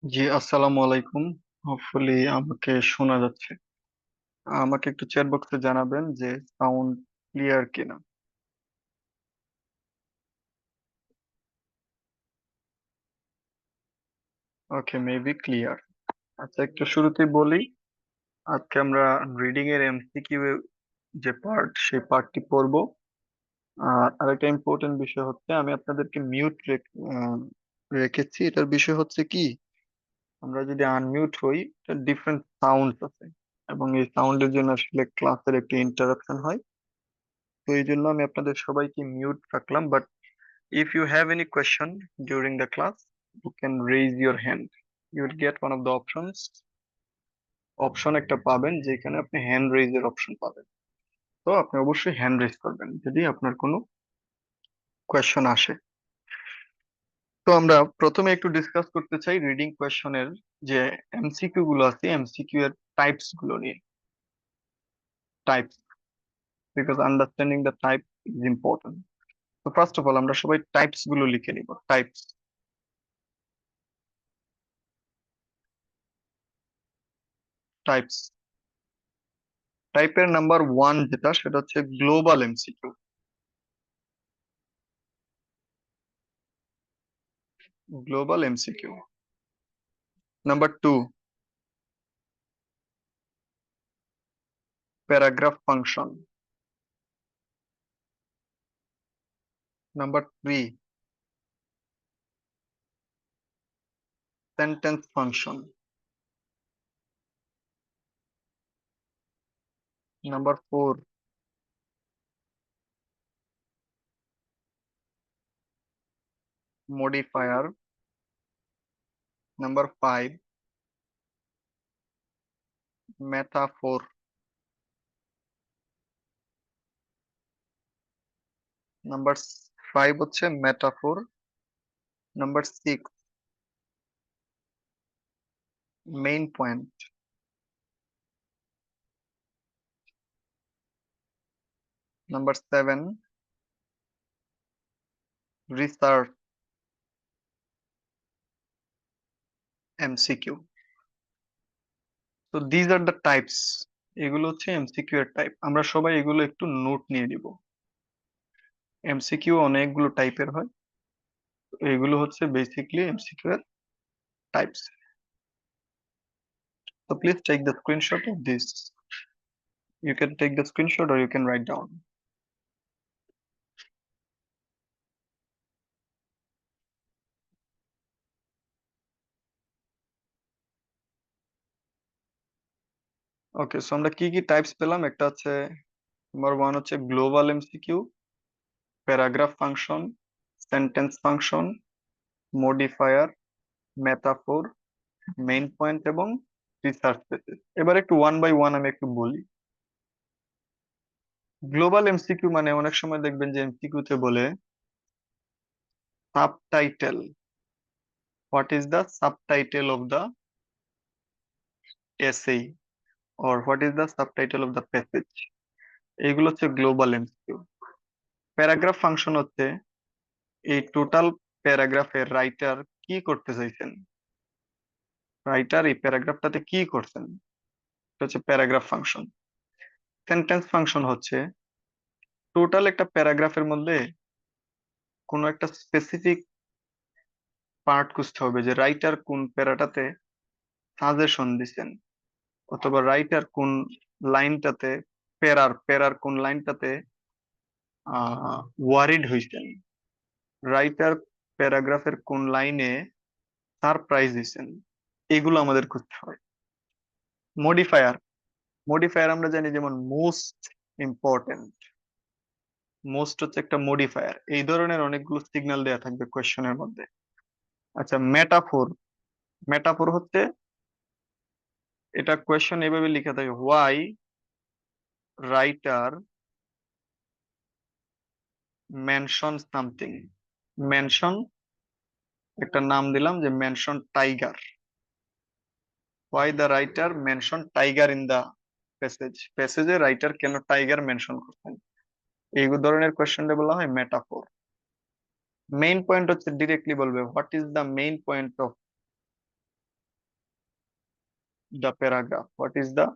জি, আসসালামু আলাইকুম। হোপফুলি আমাকে শোনা যাচ্ছে। আমাকে একটু চ্যাট বক্সে জানাবেন যে সাউন্ড ক্লিয়ার কিনা। ওকে, মেবি ক্লিয়ার। আচ্ছা, একটু শুরুতেই বলি, আজকে আমরা রিডিং এর এমসিকিউ যে পার্ট, সেই পার্টটি পড়বো। আর আরেকটা ইম্পর্টেন্ট বিষয় হচ্ছে, আমি আপনাদেরকে রেখেছি। এটার বিষয় হচ্ছে কি, আমরা যদি আনমিউট হই, ডিফারেন্ট সাউন্ড আছে, এবং এই সাউন্ডের জন্য আসলে ক্লাসের একটি ইন্টারাপশন হয়। তো এই জন্য আমি আপনাদের সবাইকে মিউট রাখলাম, but if you have any question during the class, you can raise your hand. You will get one of the options. Option একটা পাবেন যেখানে আপনি হ্যান্ড রেইজের অপশন পাবেন। তো আপনি অবশ্যই হ্যান্ড রেইজ করবেন যদি আপনার কোনো কোয়েশ্চন আসে। তো আমরা প্রথমে একটু ডিসকাস করতে চাই রিডিং কোয়েশ্চনের যে এমসিকিউ গুলো আছে, এমসিকিউ এর টাইপস গুলো নিয়ে। Types, because understanding the type is important. তো ফার্স্ট অফ অল আমরা সবাই টাইপস গুলো লিখে নিব। Types, types. টাইপের নাম্বার ওয়ান যেটা, সেটা হচ্ছে global MCQ. Global MCQ. Number two, paragraph function. Number three, sentence function. Number four, modifier. Number five, metaphor. Number five হচ্ছে metaphor. Number six, main point. Number seven, research MCQ. তো these are the types. এগুলো হচ্ছে MCQ এর type. আমরা সবাই এগুলো একটু note নিয়ে নিব। এমসিকিউ অনেকগুলো টাইপের হয়, তো এগুলো হচ্ছে বেসিকলি এমসিকিউ এর types. So please take the screenshot of this. You can take the screenshot or you can write down. Okay, so আমরা কি কি টাইপস পেলাম? একটা হচ্ছে, নাম্বার ওয়ান হচ্ছে global MCQ, paragraph function, sentence function, modifier, metaphor, main point এবং research basis. এবার একটু ওয়ান বাই ওয়ান আমি একটু বলি। গ্লোবাল এমসিকিউ মানে অনেক সময় দেখবেন যে এমসিকিউ তে বলে subtitle. What is the subtitle of the essay, or what is the subtitle of the passage. এইগুলো হচ্ছে গ্লোবাল এমসিকিউ। প্যারাগ্রাফ ফাংশন হচ্ছে এই টোটাল প্যারাগ্রাফের রাইটার কি করতে চাইছেন, রাইটার এই প্যারাগ্রাফটাতে কি করছেন, এটা হচ্ছে প্যারাগ্রাফ ফাংশন। সেন্টেন্স ফাংশন হচ্ছে টোটাল একটা প্যারাগ্রাফের মধ্যে কোনো একটা স্পেসিফিক পার্ট খুঁজতে হবে, যে রাইটার কোন প্যারাটাতে সাজেশন দিচ্ছেন, অথবা রাইটার কোন লাইনটাতে, প্যারার কোন লাইনটাতে ওয়ারিড হয়েছেন, রাইটার প্যারাগ্রাফের কোন লাইনে সারপ্রাইজ দিচ্ছেন। এগুলো আমাদের খুঁজতে হয়। মডিফায়ার, মডিফায়ার আমরা জানি যেমন মোস্ট ইম্পর্টেন্ট। মোস্ট হচ্ছে একটা মডিফায়ার। এই ধরনের অনেকগুলো সিগন্যাল দেয়া থাকবে কোয়েশ্চেনের মধ্যে। আচ্ছা, মেটাফোর। মেটাফোর হচ্ছে, এটা কোয়েশ্চেন এভাবে লিখা থাকে, why writer mention something. Mention, একটা নাম দিলাম যে mention tiger. Why the writer mention tiger in the passage. প্যাসেজে রাইটার কেন টাইগার মেনশন করছেন, এই ধরনের কোয়েশ্চেনটা বলা হয় মেটাফোর। মেইন পয়েন্ট হচ্ছে ডিরেক্টলি বলবে what is the main point of the paragraph? What is the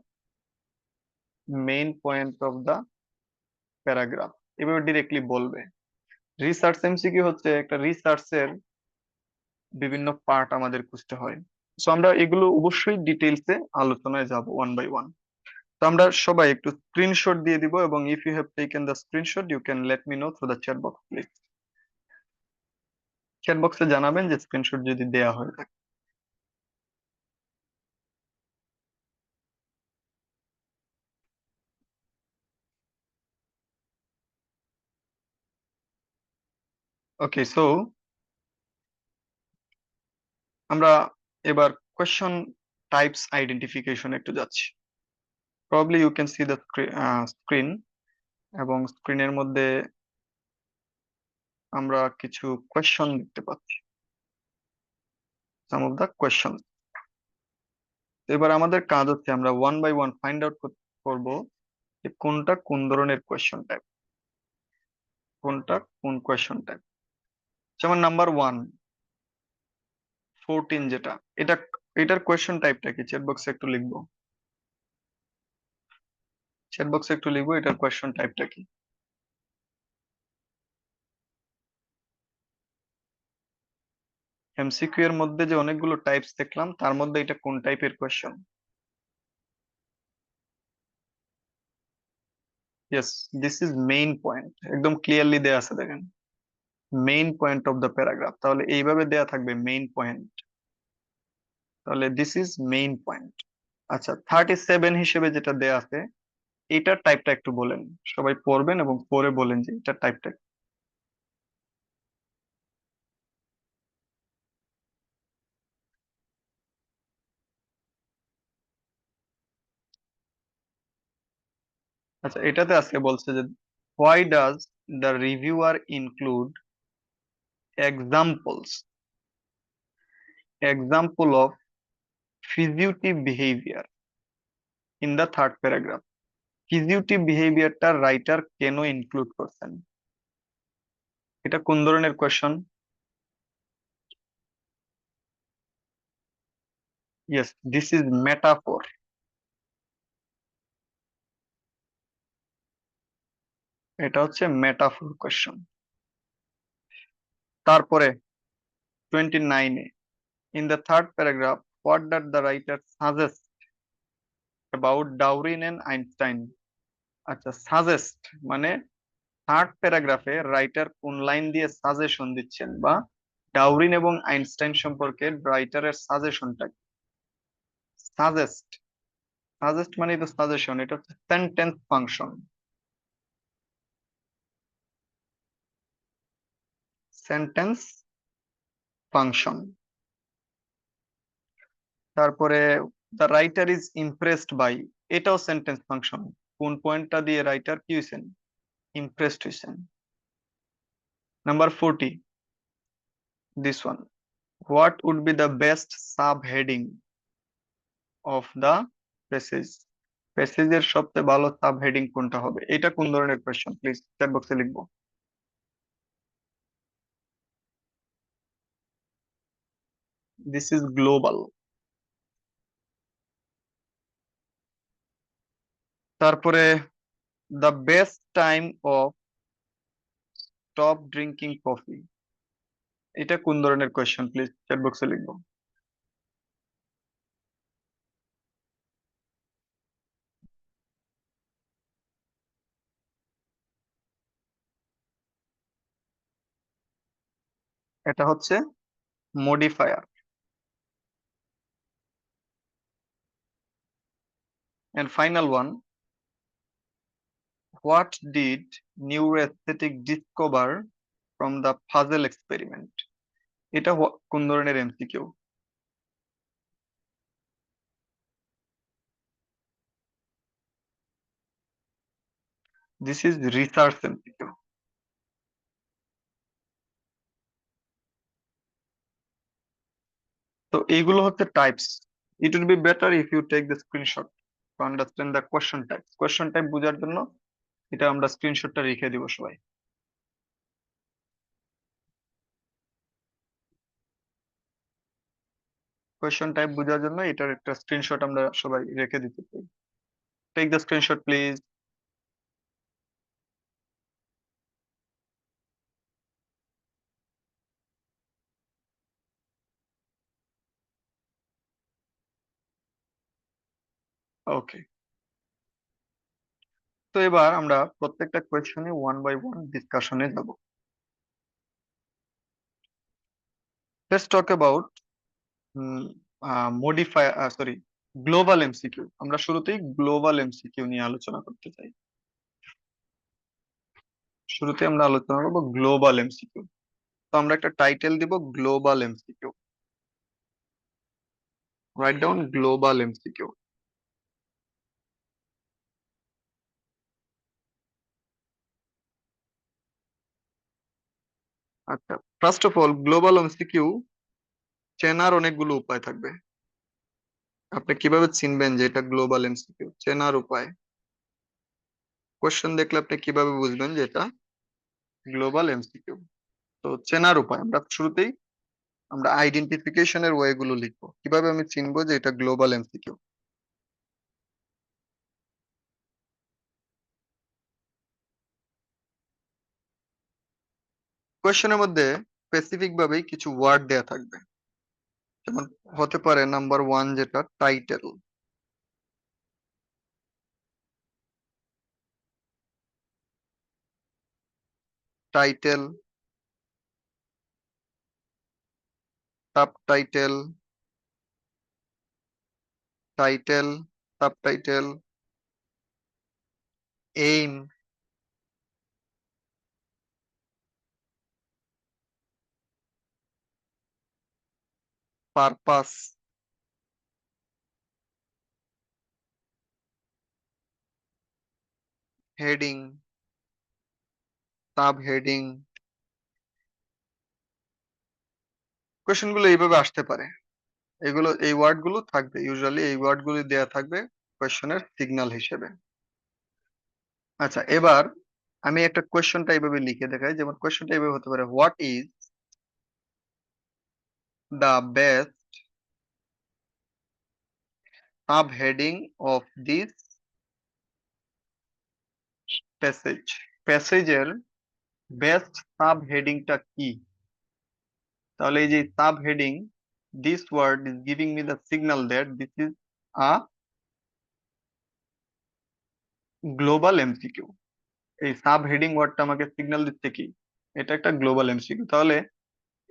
main point of the paragraph? এভাবে ডিরেক্টলি বলবে। রিসার্চ এমসিকিউ হচ্ছে একটা রিসার্চের বিভিন্ন পার্ট আমাদের খুঁজতে হয়। সো আমরা এগুলো অবশ্যই ডিটেইলসে আলোচনায় যাব ওয়ান বাই ওয়ান। তো আমরা সবাই একটু স্ক্রিনশট দিয়ে দিব, এবং if you have taken the screenshot you can let me know through the chat box please. Chat বক্সে জানাবেন যে স্ক্রিনশট যদি দেয়া হয়ে থাকে। ওকে, সো আমরা এবার কোয়েশ্চন টাইপস আইডেন্টিফিকেশন একটু যাচ্ছি। Probably you can see the screen, এবং স্ক্রিনের মধ্যে আমরা কিছু কোয়েশ্চন দেখতে পাচ্ছি, সাম অফ দ্য কোয়েশ্চন। এবার আমাদের কাজ হচ্ছে আমরা one by one find out করব যে কোনটা কোন ধরনের কোয়েশ্চন টাইপ, কোনটা কোন কোয়েশ্চন টাইপ। যেমন নাম্বার 14 যেটা, এটা এটার কোয়েশ্চন টাইপটা কি? চ্যাট বক্সে একটু লিখবো, চ্যাট বক্সে একটু লিখবো এটার কোয়েশ্চন টাইপটা কি। এমসিকিউ এর মধ্যে যে অনেকগুলো টাইপস দেখলাম তার মধ্যে এটা কোন টাইপের question? Yes, this is main point, একদম ক্লিয়ারলি দেয়া আছে দেখেন, main point of the paragraph. তাহলে এইভাবে দেয়া থাকবে মেইন পয়েন্ট, তাহলে দিস ইজ মেইন পয়েন্ট। আচ্ছা, 37 হিসেবে যেটা দেয়া আছে এটার টাইপটা একটু বলেন, সবাই পড়বেন এবং পরে বলেন যে এটার টাইপটা। আচ্ছা, এটাতে আজকে বলছে যে why does the reviewer include examples, example of fugitive behaviour in the third paragraph. Fugitive বিহেভিয়ারটা রাইটার কেন ইনক্লুড করছেন? এটা কোন ধরনের question? Yes, this is metaphor, এটা হচ্ছে মেটাফোর কোয়েশ্চন। তারপরে 29-এ, in the third paragraph what does the writer suggest about Darwin and Einstein? আচ্ছা, সাজেস্ট মানে থার্ড প্যারাগ্রাফে রাইটার কোন লাইন দিয়ে সাজেশন দিচ্ছেন, বা ডাউরিন এবং আইনস্টাইন সম্পর্কে রাইটারের সাজেশনটা? সাজেস্ট, সাজেস্ট মানে তো সাজেশন, এটা হচ্ছে সেন্টেন্স ফাংশন, সেন্টেন্স ফাংশন। তারপরে the writer is impressed by, এটাও সেন্টেন্স ফাংশন। কোন পয়েন্টটা দিয়ে রাইটার কি হয়েছেন? ইমপ্রেসড হয়েছেন। Number 40, this one, what would be the best sub heading of the passage? প্যাসেজের সবচেয়ে ভালো সাব হেডিং কোনটা হবে? এটা কোন ধরনের কোয়েশ্চন? প্লিজ চ্যাট বক্সে লিখবো। This is global. তারপরে the best time of stop drinking coffee, এটা কোন ধরনের কোয়েশ্চন? প্লিজ চ্যাট বক্সে লিখবো। এটা হচ্ছে modifier. And final one, what did neuroesthetic discover from the puzzle experiment? এটা কোন ধরনের MCQ? This is research MCQ. তো এইগুলো হচ্ছে types. It will be better if you take the screenshot to understand the question type. Question type বোঝার জন্য এটা আমরা স্ক্রিনশটটা রেখে দিব সবাই। কোয়েশ্চন টাইপ বোঝার জন্য এটার একটা স্ক্রিনশট আমরা সবাই রেখে দিতে চাই। Take the screenshot please. Okay, তো এবার আমরা প্রত্যেকটা কোয়েশ্চনে ওয়ান বাই ওয়ান ডিসকাশনে যাব। Let's talk about modify sorry global MCQ. আমরা শুরুতেই গ্লোবাল এমসিকিউ নিয়ে আলোচনা করতে চাই। শুরুতে আমরা আলোচনা করবো গ্লোবাল এমসিকিউ। তো আমরা একটা টাইটেল দিব global MCQ. Write down global MCQ. আচ্ছা, first of all global MCQ চেনার অনেকগুলো উপায় থাকবে। আপনি কিভাবে চিনবেন যে এটা গ্লোবাল এমসিকিউ? চেনার উপায়, কোশ্চেন দেখলে আপনি কিভাবে বুঝবেন যে এটা গ্লোবাল এমসিকিউ? তো চেনার উপায় আমরা শুরুতেই আমরা আইডেন্টিফিকেশনের ওয়ে গুলো লিখবো। কিভাবে আমি চিনবো যে এটা গ্লোবাল এমসিকিউ? কোয়েশ্চেনের মধ্যে স্পেসিফিক ভাবেই কিছু ওয়ার্ড দেয়া থাকবে। যেমন হতে পারে নাম্বার ওয়ান যেটা title. Title, subtitle, title, subtitle, aim, purpose, heading, sub heading. Question গুলো এইভাবে আসতে পারে। এগুলো এই ওয়ার্ড গুলো থাকবে, ইউজুয়ালি এই ওয়ার্ড গুলো দেয়া থাকবে কোয়েশ্চেনের সিগন্যাল হিসেবে। আচ্ছা, এবার আমি একটা কোয়েশ্চেনটা এইভাবে লিখে দেখাই। যেমন কোয়েশ্চেনটা এইভাবে হতে পারে, what is the best sub heading of this passage? প্যাসেজের বেস্ট সাব হেডিংটা কি? তাহলে এই যে sub heading, this word is giving me the signal that this is a global MCQ. এই সাব হেডিং ওয়ার্ডটা আমাকে সিগন্যাল দিচ্ছে কি এটা একটা গ্লোবাল এমসিকিউ। তাহলে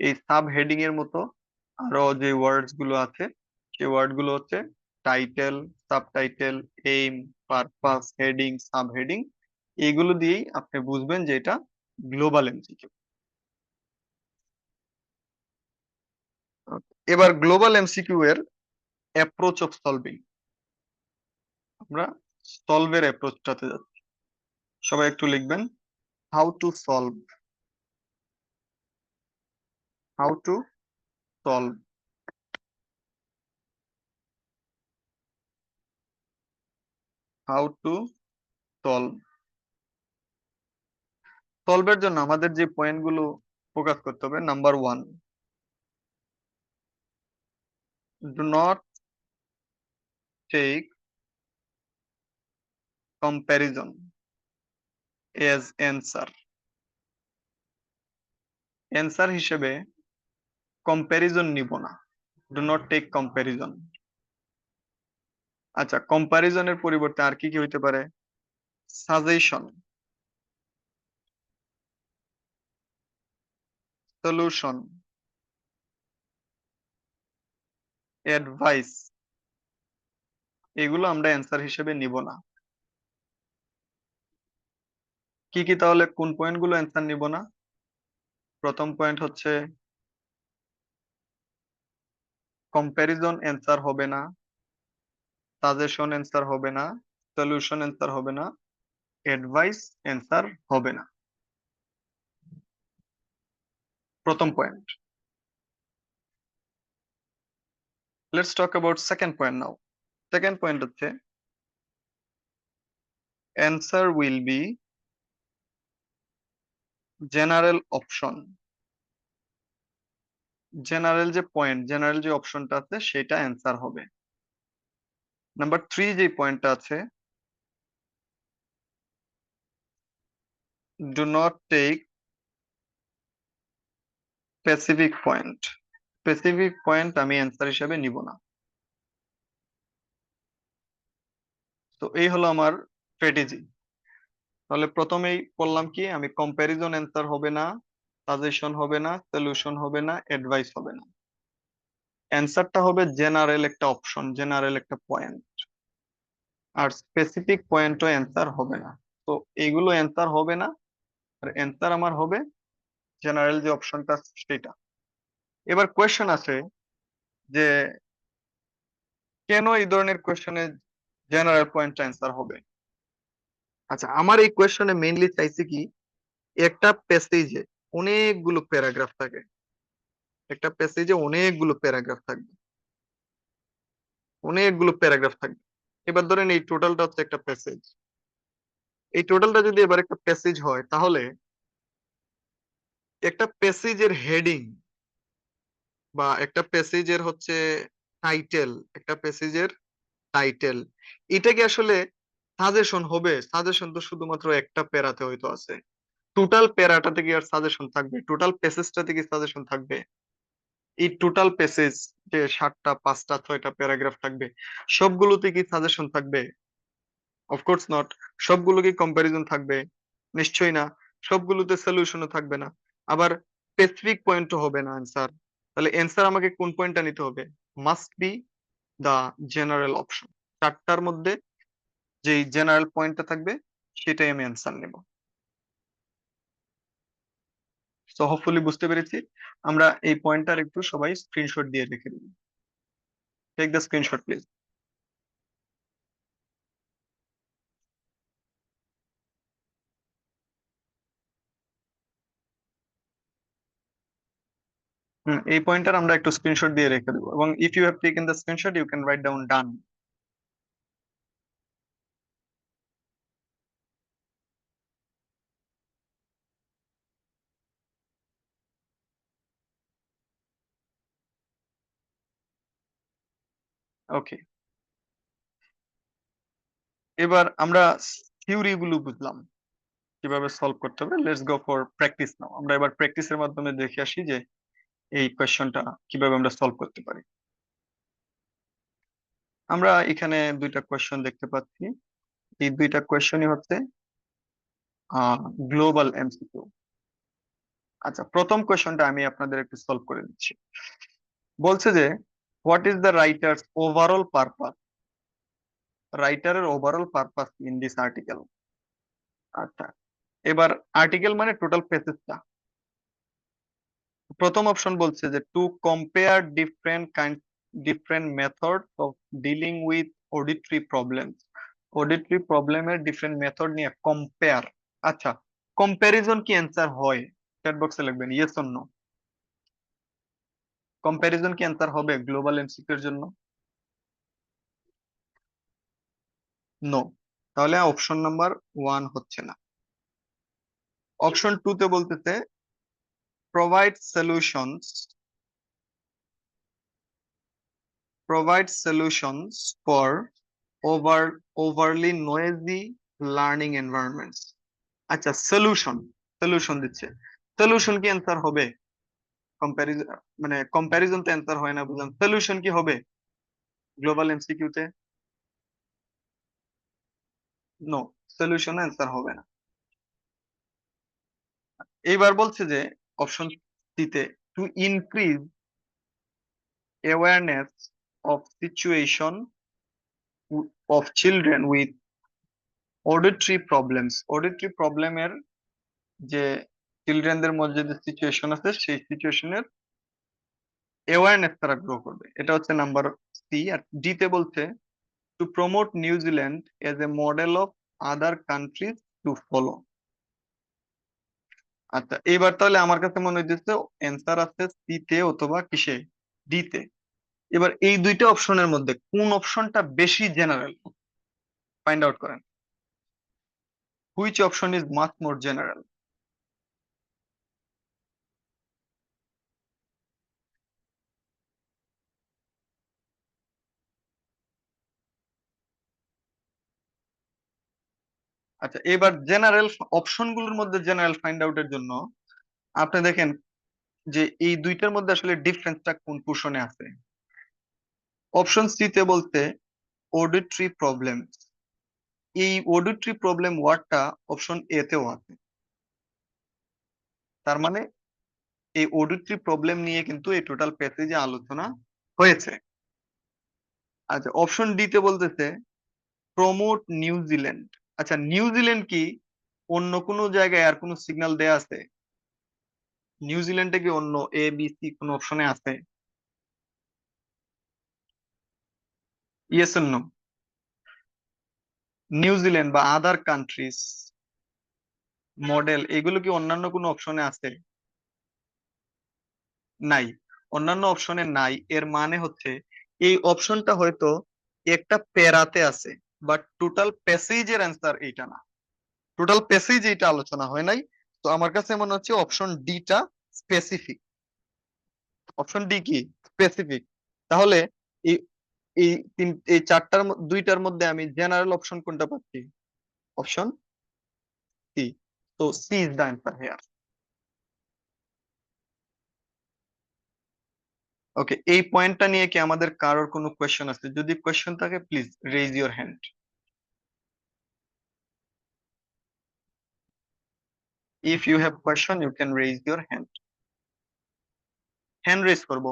এই সাব হেডিং এর মতো আরো যে ওয়ার্ডস গুলো আছে, সেই ওয়ার্ড গুলো হচ্ছে title, subtitle, aim, purpose, heading, sub heading. এইগুলো দিয়েই আপনি বুঝবেন যে এটা গ্লোবাল এমসিকিউ। এবার গ্লোবাল এমসিকিউ এর অ্যাপ্রোচ অফ সলভিং, আমরা সলভের অ্যাপ্রোচটাতে যাচ্ছি। সবাই একটু লিখবেন, how to solve, how to solve, how to solve. সলভের জন্য আমাদের যে পয়েন্ট গুলো ফোকাস করতে হবে, number one, do not take comparison as answer. Answer হিসেবে কম্প্যারিজন নিব না। Do not take comparison. আচ্ছা, কম্প্যারিজনের পরিবর্তে আর কি কি হইতে পারে? সাজেশন, সলিউশন, অ্যাডভাইস, এগুলো আমরা অ্যান্সার হিসেবে নিব না। কি কি তাহলে কোন পয়েন্ট গুলো অ্যান্সার নিব না? প্রথম পয়েন্ট হচ্ছে কম্প্যারিজন অ্যান্সার হবে না, সাজেশন অ্যান্সার হবে না, সলিউশন অ্যান্সার হবে না, অ্যাডভাইস অ্যান্সার হবে না। প্রথম point. Let's talk about second point now. Second point হচ্ছে answer will be general option. General যে অপশনটা আছে সেটা অ্যান্সার হবে। নাম্বার 3 যে পয়েন্টটা আছে, do not take specific point. Specific point আমি অ্যান্সার হিসেবে নিব না। তো এই হলো আমার স্ট্র্যাটেজি। তাহলে প্রথমেই বললাম কি, আমি কম্প্যারিজন অ্যান্সার হবে না, সাজেশন হবে না, সলিউশন হবে না, অ্যাডভাইস হবে না। অ্যান্সারটা হবে জেনারেল একটা অপশন, জেনারেল একটা পয়েন্ট। আর স্পেসিফিক পয়েন্টও অ্যান্সার হবে না। তো এইগুলো অ্যান্সার হবে না, আর অ্যান্সার আমার হবে জেনারেল যে অপশনটা সেটা। এবার কোয়েশ্চেন আছে যে কেন এই ধরনের কোয়েশ্চেনে জেনারেল পয়েন্ট অ্যান্সার হবে। আচ্ছা, আমার এই কোয়েশ্চেনে মেইনলি চাইছি কি, একটা প্যাসেজে অনেকগুলো প্যারাগ্রাফ থাকে, একটা প্যাসেজে অনেকগুলো প্যারাগ্রাফ থাকবে, অনেকগুলো প্যারাগ্রাফ থাকবে। এবার ধরেন এই টোটালটা হচ্ছে একটা প্যাসেজ। এই টোটালটা যদি এবার একটা প্যাসেজ হয়, তাহলে একটা প্যাসেজের হেডিং বা একটা প্যাসেজের হচ্ছে টাইটেল, একটা প্যাসেজের টাইটেল, এটা কি আসলে সাজেশন হবে? সাজেশন তো শুধুমাত্র একটা প্যারাতে হয়তো আছে। টোটাল প্যারাটা থেকে আর সাজেশন থাকবে? টোটাল প্যাসেজটা থেকে সাজেশন থাকবে? এই টোটাল প্যাসেজ যে 7টা 5টা 6টা প্যারাগ্রাফ থাকবে, সবগুলোতে কি সাজেশন থাকবে? Of course not. সবগুলো কি কম্প্যারিজন থাকবে? নিশ্চয়ই না। সবগুলোতে সলিউশনও থাকবে না। আবার স্পেসিফিক পয়েন্টও হবে না অ্যান্সার। তাহলে অ্যান্সার আমাকে কোন পয়েন্টটা নিতে হবে? Must be the general option. 4টার মধ্যে যেই জেনারেল পয়েন্টটা থাকবে সেটাই আমি অ্যান্সার নেব। সো হোপফুলি বুঝতে পেরেছি। আমরা এই পয়েন্টটার একটু সবাই স্ক্রিনশট দিয়ে রেখে দিই। Take the screenshot please. এই পয়েন্টার আমরা একটু স্ক্রিনশট দিয়ে রেখে দেবো, এবং if you have taken the screenshot you can write down done. Okay, এবার আমরা থিওরি গুলো বুঝলাম কিভাবে সলভ করতে হবে। Let's go for practice now. আমরা এবার প্র্যাকটিসের মাধ্যমে দেখে আসি যে এই কোয়েশ্চনটা কিভাবে আমরা সলভ করতে পারি। আমরা এখানে দুইটা কোয়েশ্চন দেখতে পাচ্ছি। এই দুইটা কোয়েশ্চনই হচ্ছে গ্লোবাল এমসিকিউ। আচ্ছা, প্রথম কোয়েশ্চনটা আমি আপনাদের একটু সলভ করে দিচ্ছি। বলছে যে what is the writer's overall purpose. রাইটারের overall purpose in this article. আচ্ছা, এবার আর্টিকেল মানে টোটাল পেজেসটা। প্রথম অপশন বলছে যে to compare different method of dealing with auditory problem. Auditory প্রবলেমের ডিফারেন্ট মেথড নিয়ে কম্পেয়ার। আচ্ছা, কম্প্যারিজন কি অ্যান্সার হয়? চ্যাট বক্সে লিখবেন ইয়েস অর নো। কম্প্যারিজন কি অ্যান্সার হবে গ্লোবাল এমসিকিউ এর জন্য? নো। তাহলে অপশন নাম্বার 1 হচ্ছে না। অপশন 2 তে বলতেছে provide solutions, for overly noisy learning environments। আচ্ছা, সলিউশন দিচ্ছে। সলিউশন কি অ্যান্সার হবে? কম্প্যারিজন, মানে কম্প্যারিজন তো অ্যান্সার হয় না বুঝলাম, সলিউশন কি হবে গ্লোবাল এমসিকিউ তে? নো, সলিউশন অ্যান্সার হবে না। এইবার বলছে যে অপশন দিতে to increase awareness of situation of children with auditory problems. Auditory প্রবলেমের যে চিলড্রেনদের মধ্যে যে সিচুয়েশন আছে সেই সিচুয়েশনের অ্যাওয়ারনেস তারা গ্রো করবে। এটা হচ্ছে নাম্বার সি। আর ডি তে বলছে to promote New Zealand as a model of other countries to follow. আচ্ছা, এবার তাহলে আমার কাছে মনে হইতেছে অ্যান্সার আছে সি তে অথবা কিসে, ডি তে। এবার এই দুইটা অপশনের মধ্যে কোন অপশনটা বেশি জেনারেল ফাইন্ড আউট করেন। Which option is much more general? আচ্ছা, এবার জেনারেল অপশন গুলোর মধ্যে জেনারেল ফাইন্ড আউটের জন্য আপনি দেখেন যে এই দুইটার মধ্যে আসলে ডিফারেন্সটা কোন পোর্শনে আছে। অপশন সি তে বলতে অডিটরি প্রবলেম, এই অডিটরি প্রবলেম ওয়ার্ডটা অপশন এ তেও আছে। তার মানে এই অডিটরি প্রবলেম নিয়ে কিন্তু এই টোটাল প্যাসেজে আলোচনা হয়েছে। আচ্ছা, অপশন ডি তে বলতেছে প্রমোট নিউজিল্যান্ড। আচ্ছা, নিউজিল্যান্ড কি অন্য কোনো জায়গায় আর কোনো সিগন্যাল দেয়া আছে? নিউজিল্যান্ডে কি অন্য এ বি সি কোনো অপশনে আছে? ইয়েস এর নো? নিউজিল্যান্ড বা আদার কান্ট্রিজ মডেল এগুলো কি অন্যান্য কোনো অপশনে আছে? নাই, অন্যান্য অপশনে নাই। এর মানে হচ্ছে এই অপশনটা হয়তো একটা প্যারাতে আছে, বাট টোটাল প্যাসেজের অ্যান্সার এইটা না। টোটাল প্যাসেজ এইটা আলোচনা হয় নাই। তো আমার কাছে মনে হচ্ছে অপশন ডি টা স্পেসিফিক। অপশন ডি কি স্পেসিফিক? তাহলে এই এই চারটার দুইটার মধ্যে আমি জেনারেল অপশন কোনটা পাচ্ছি? Option C. তো C is the answer here. Okay, এই পয়েন্টটা নিয়ে কি আমাদের কারোর কোনো কোয়েশ্চেন আছে? যদি কোয়েশ্চেন থাকে please raise your hand. If you have question you can raise your hand. Hand raise করব,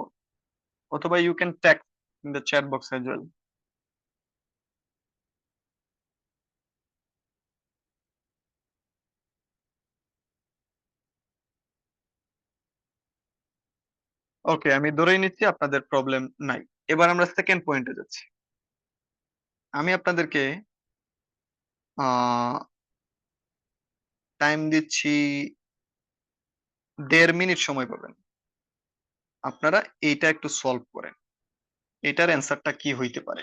অথবা you can text in the chat box as well. Okay, আমি ধরেই নিচ্ছি আপনাদের প্রবলেম নাই। এবার আমরা সেকেন্ড পয়েন্টে যাচ্ছি। আমি আপনাদেরকে টাইম দিচ্ছি, 1.5 মিনিট সময় পাবেন। আপনারা এইটা একটু সলভ করেন, এটার অ্যান্সারটা কি হইতে পারে।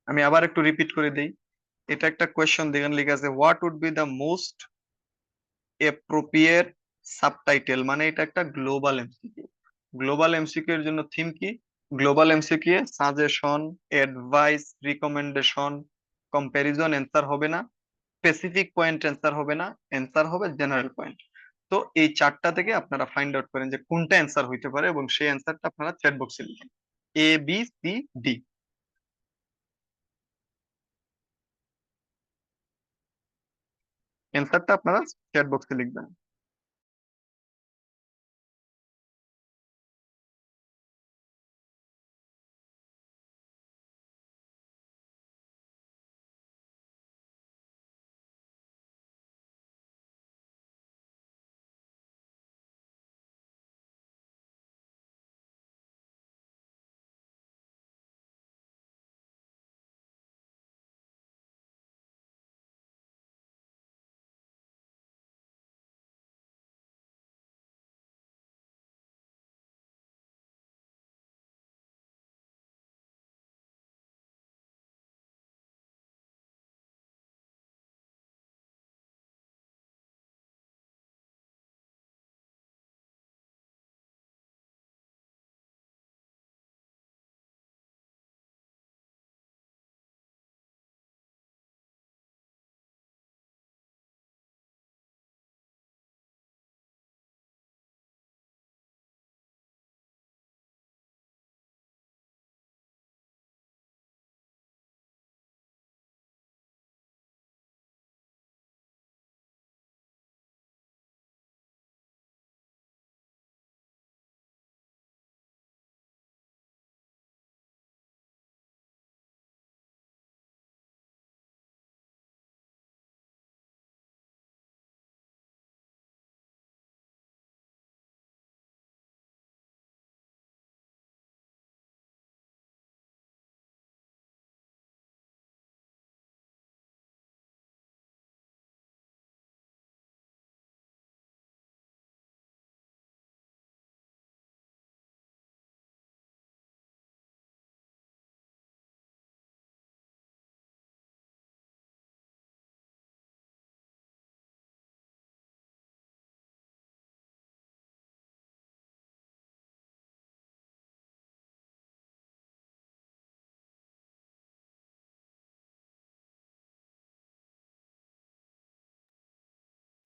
আমি আবার একটু রিপিট করে দেই। এটা একটা কোয়েশ্চন দেখেন, লেখা আছে what would be the most appropriate subtitle. মানে এটা একটা গ্লোবাল এমসিকিউ। গ্লোবাল এমসিকিউ এর জন্য থিম কি? Global MCQ suggestion, advice, recommendation, comparison answer হবে না, স্পেসিফিক পয়েন্ট অ্যান্সার হবে না, অ্যান্সার হবে জেনারেল পয়েন্ট। তো এই চারটা থেকে আপনারা ফাইন্ড আউট করেন যে কোনটা অ্যান্সার হইতে পারে, এবং সেই অ্যান্সারটা আপনারা চ্যাট বক্সে লিখেন। এ বি সি ডি। অ্যান্সারটা আপনারা চ্যাট বক্সে লিখবেন।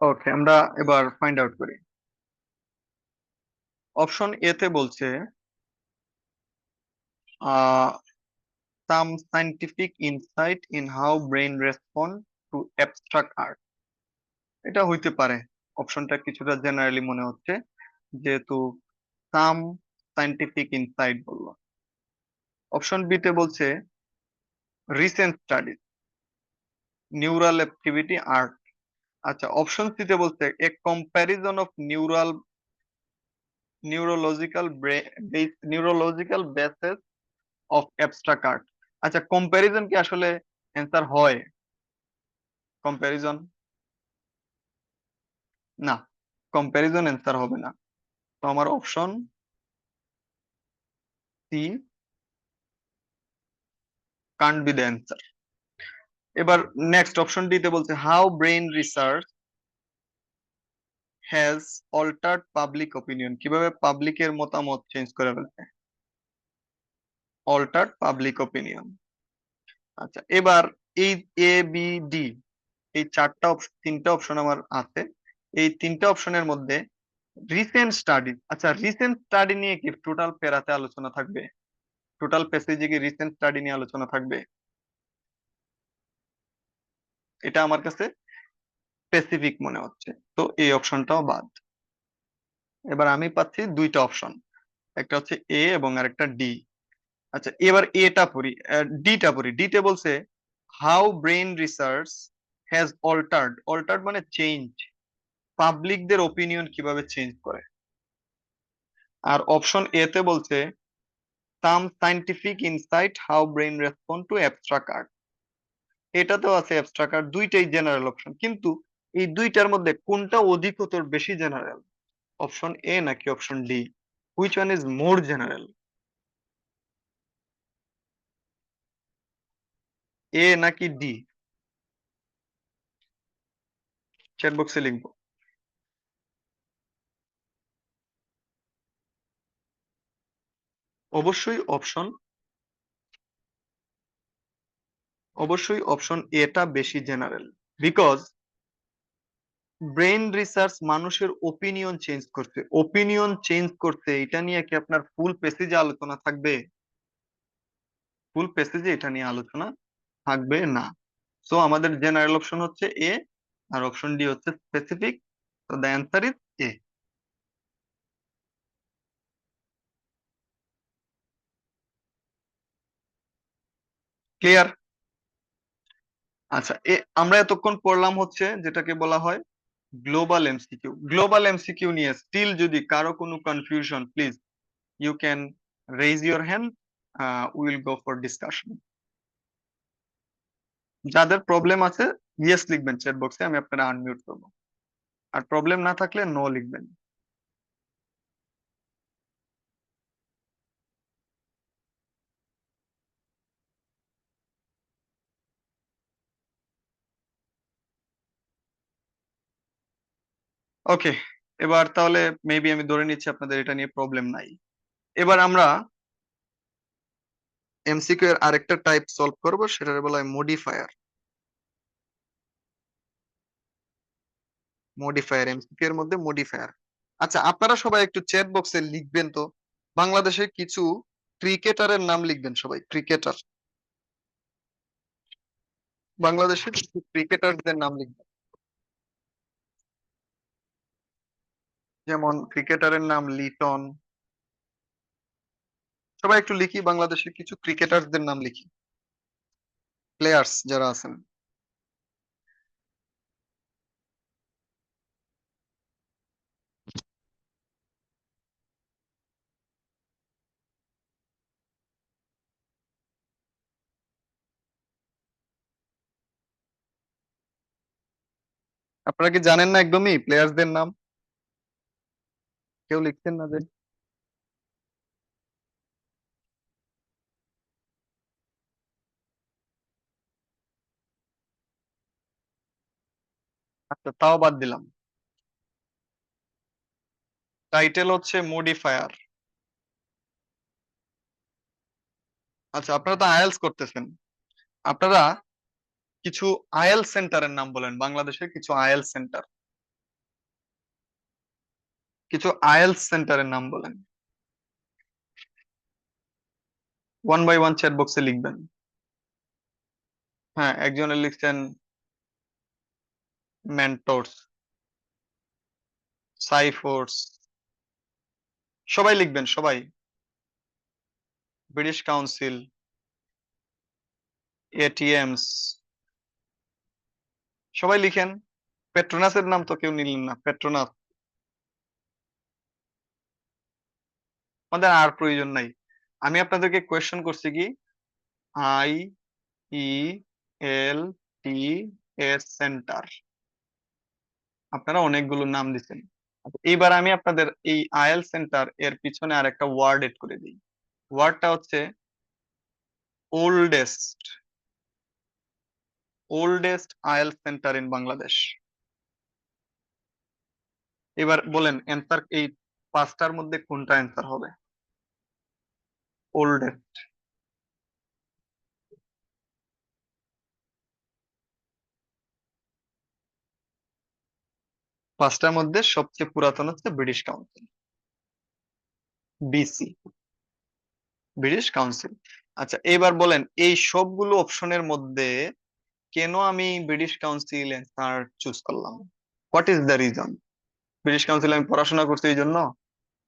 ওকে, আমরা এবার ফাইন্ড আউট করি। অপশন এ তে বলছে আহ some scientific insight in how brain respond to abstract art। এটা হইতে পারে, অপশনটা কিছুটা জেনারেলি মনে হচ্ছে, যেহেতু সাম সাইন্টিফিক ইনসাইট বললো। অপশন বি তে বলছে recent study neural activity art. আচ্ছা, অপশন সি তে বলছে এ comparison of neurological neurological basis of abstract art. আচ্ছা, কম্প্যারিজন কি আসলে অ্যান্সার হয়? কম্প্যারিজন না, কম্প্যারিজন অ্যান্সার হবে না। তো আমার option she can't be the answer. এবার নেক্সট অপশন ডি তে বলছে how brain research has altered public opinion, কিভাবে পাবলিকের মতামত চেঞ্জ করে ফেলছে, অল্টার্ড পাবলিক অপিনিয়ন। আচ্ছা, এবার এই এ বি ডি, এই চারটা অপশন, তিনটা অপশন আমার আছে। এই তিনটা অপশনের মধ্যে রিসেন্ট স্টাডি, আচ্ছা রিসেন্ট স্টাডি নিয়ে কি টোটাল প্যারাতে আলোচনা থাকবে? টোটাল প্যাসেজে কি রিসেন্ট স্টাডি নিয়ে আলোচনা থাকবে? এটা আমার কাছে স্পেসিফিক মনে হচ্ছে, তো এই অপশনটাও বাদ। এবার আমি পাচ্ছি দুইটা অপশন, একটা হচ্ছে এ এবং আরেকটা ডি। আচ্ছা, এবার এটা পড়ি, ডিটা পড়ি। ডিতে বলছে how brain research has altered, altered মানে চেঞ্জ, পাবলিকদের ওপিনিয়ন কিভাবে চেঞ্জ করে। আর অপশন এ তে বলছে some scientific insight how brain respond to abstract art. এটাতেও আছে অ্যাবস্ট্রাক্ট আর্ট, দুইটাই জেনারেল অপশন, কিন্তু এই দুইটার মধ্যে কোনটা অধিকতর বেশি জেনারেল, অপশন এ নাকি option D? Which one is more general, A নাকি ডি? চ্যাট বক্সে লিখবো। অবশ্যই অপশন, অবশ্যই অপশন এটা বেশি জেনারেল, বিকজ ব্রেন রিসার্চ মানুষের ওপিনিয়ন চেঞ্জ করছে, ওপিনিয়ন চেঞ্জ করছে, এটা নিয়ে কি আপনার ফুল প্যাসেজে আলোচনা থাকবে? ফুল প্যাসেজে এটা নিয়ে আলোচনা থাকবে না। সো আমাদের জেনারেল অপশন হচ্ছে এ, আর অপশন ডি হচ্ছে স্পেসিফিক। তো the answer is A. Clear? আচ্ছা, আমরা এতক্ষণ পড়লাম হচ্ছে যেটাকে বলা হয় গ্লোবাল এমসিকিউ। গ্লোবাল এমসিকিউ নিয়ে স্টিল যদি কারো কোনো confusion, please you can raise your hand, will go for discussion. যাদের প্রবলেম আছে ইয়েস লিখবেন চ্যাট বক্সে, আমি আপনারা আনমিউট করবো। আর প্রবলেম না থাকলে নো লিখবেন। ওকে, এবার তাহলে মেবি আমি ধরে নিচ্ছি আপনাদের এটা নিয়ে প্রবলেম নাই। এবার আমরা এমসিকিউ এর আরেকটা টাইপ সলভ করব, সেটা বলা হয় মডিফায়ার। মডিফায়ার, এমসিকিউ এর মধ্যে মডিফায়ার। আচ্ছা, আপনারা সবাই একটু চ্যাট বক্সে লিখবেন তো, বাংলাদেশের কিছু ক্রিকেটারের নাম লিখবেন সবাই, ক্রিকেটার, বাংলাদেশের কিছু ক্রিকেটারদের নাম লিখবেন। যেমন ক্রিকেটারের নাম লিটন। সবাই একটু লিখি, বাংলাদেশের কিছু ক্রিকেটারদের নাম লিখি, প্লেয়ার্স যারা আছেন। আপনারা কি জানেন না একদমই প্লেয়ার্সদের নাম? কেউ লিখছেন না যে? আচ্ছা, তাও বাদ দিলাম। টাইটেল হচ্ছে মডিফায়ার। আচ্ছা, আপনারা তো আইএলটিএস করতেছেন, আপনারা কিছু আইএল সেন্টারের নাম বলেন, বাংলাদেশের কিছু আইএল সেন্টার। কিছু আইএলটিএস সেন্টারের নাম বলেন। 1 বাই 1 চ্যাট বক্সে লিখবেন। হ্যাঁ, একজনের লিখছেন মেন্টরস, সাইফোর্স, সবাই লিখবেন সবাই। ব্রিটিশ কাউন্সিল, এটিএমস, সবাই লিখেন। পেট্রোনাসের নাম তো কেউ নিলেন না, পেট্রোনাস আমাদের আর প্রয়োজন নাই। আমি আপনাদেরকে কোয়েশ্চেন করছি কি, I E L T S centre, আপনারা অনেকগুলো নাম দিচ্ছেন। আচ্ছা, এইবার আমি আপনাদের এই আইএল সেন্টার এর পিছনে আর একটা ওয়ার্ড এড করে দিই। ওয়ার্ডটা হচ্ছে oldest, oldest IL center in Bangladesh. এবার বলেন অ্যান্সার, এই পাঁচটার মধ্যে কোনটা অ্যান্সার হবে? ওল্ডেস্ট। পাঁচটার মধ্যে সবচেয়ে পুরাতন হচ্ছে British Council, BC, British Council. আচ্ছা এবার বলেন এই সবগুলো অপশনের মধ্যে কেন আমি ব্রিটিশ কাউন্সিল অ্যান্সার চুজ করলাম? What is the reason? British কাউন্সিলে আমি পড়াশোনা করছি এই জন্য,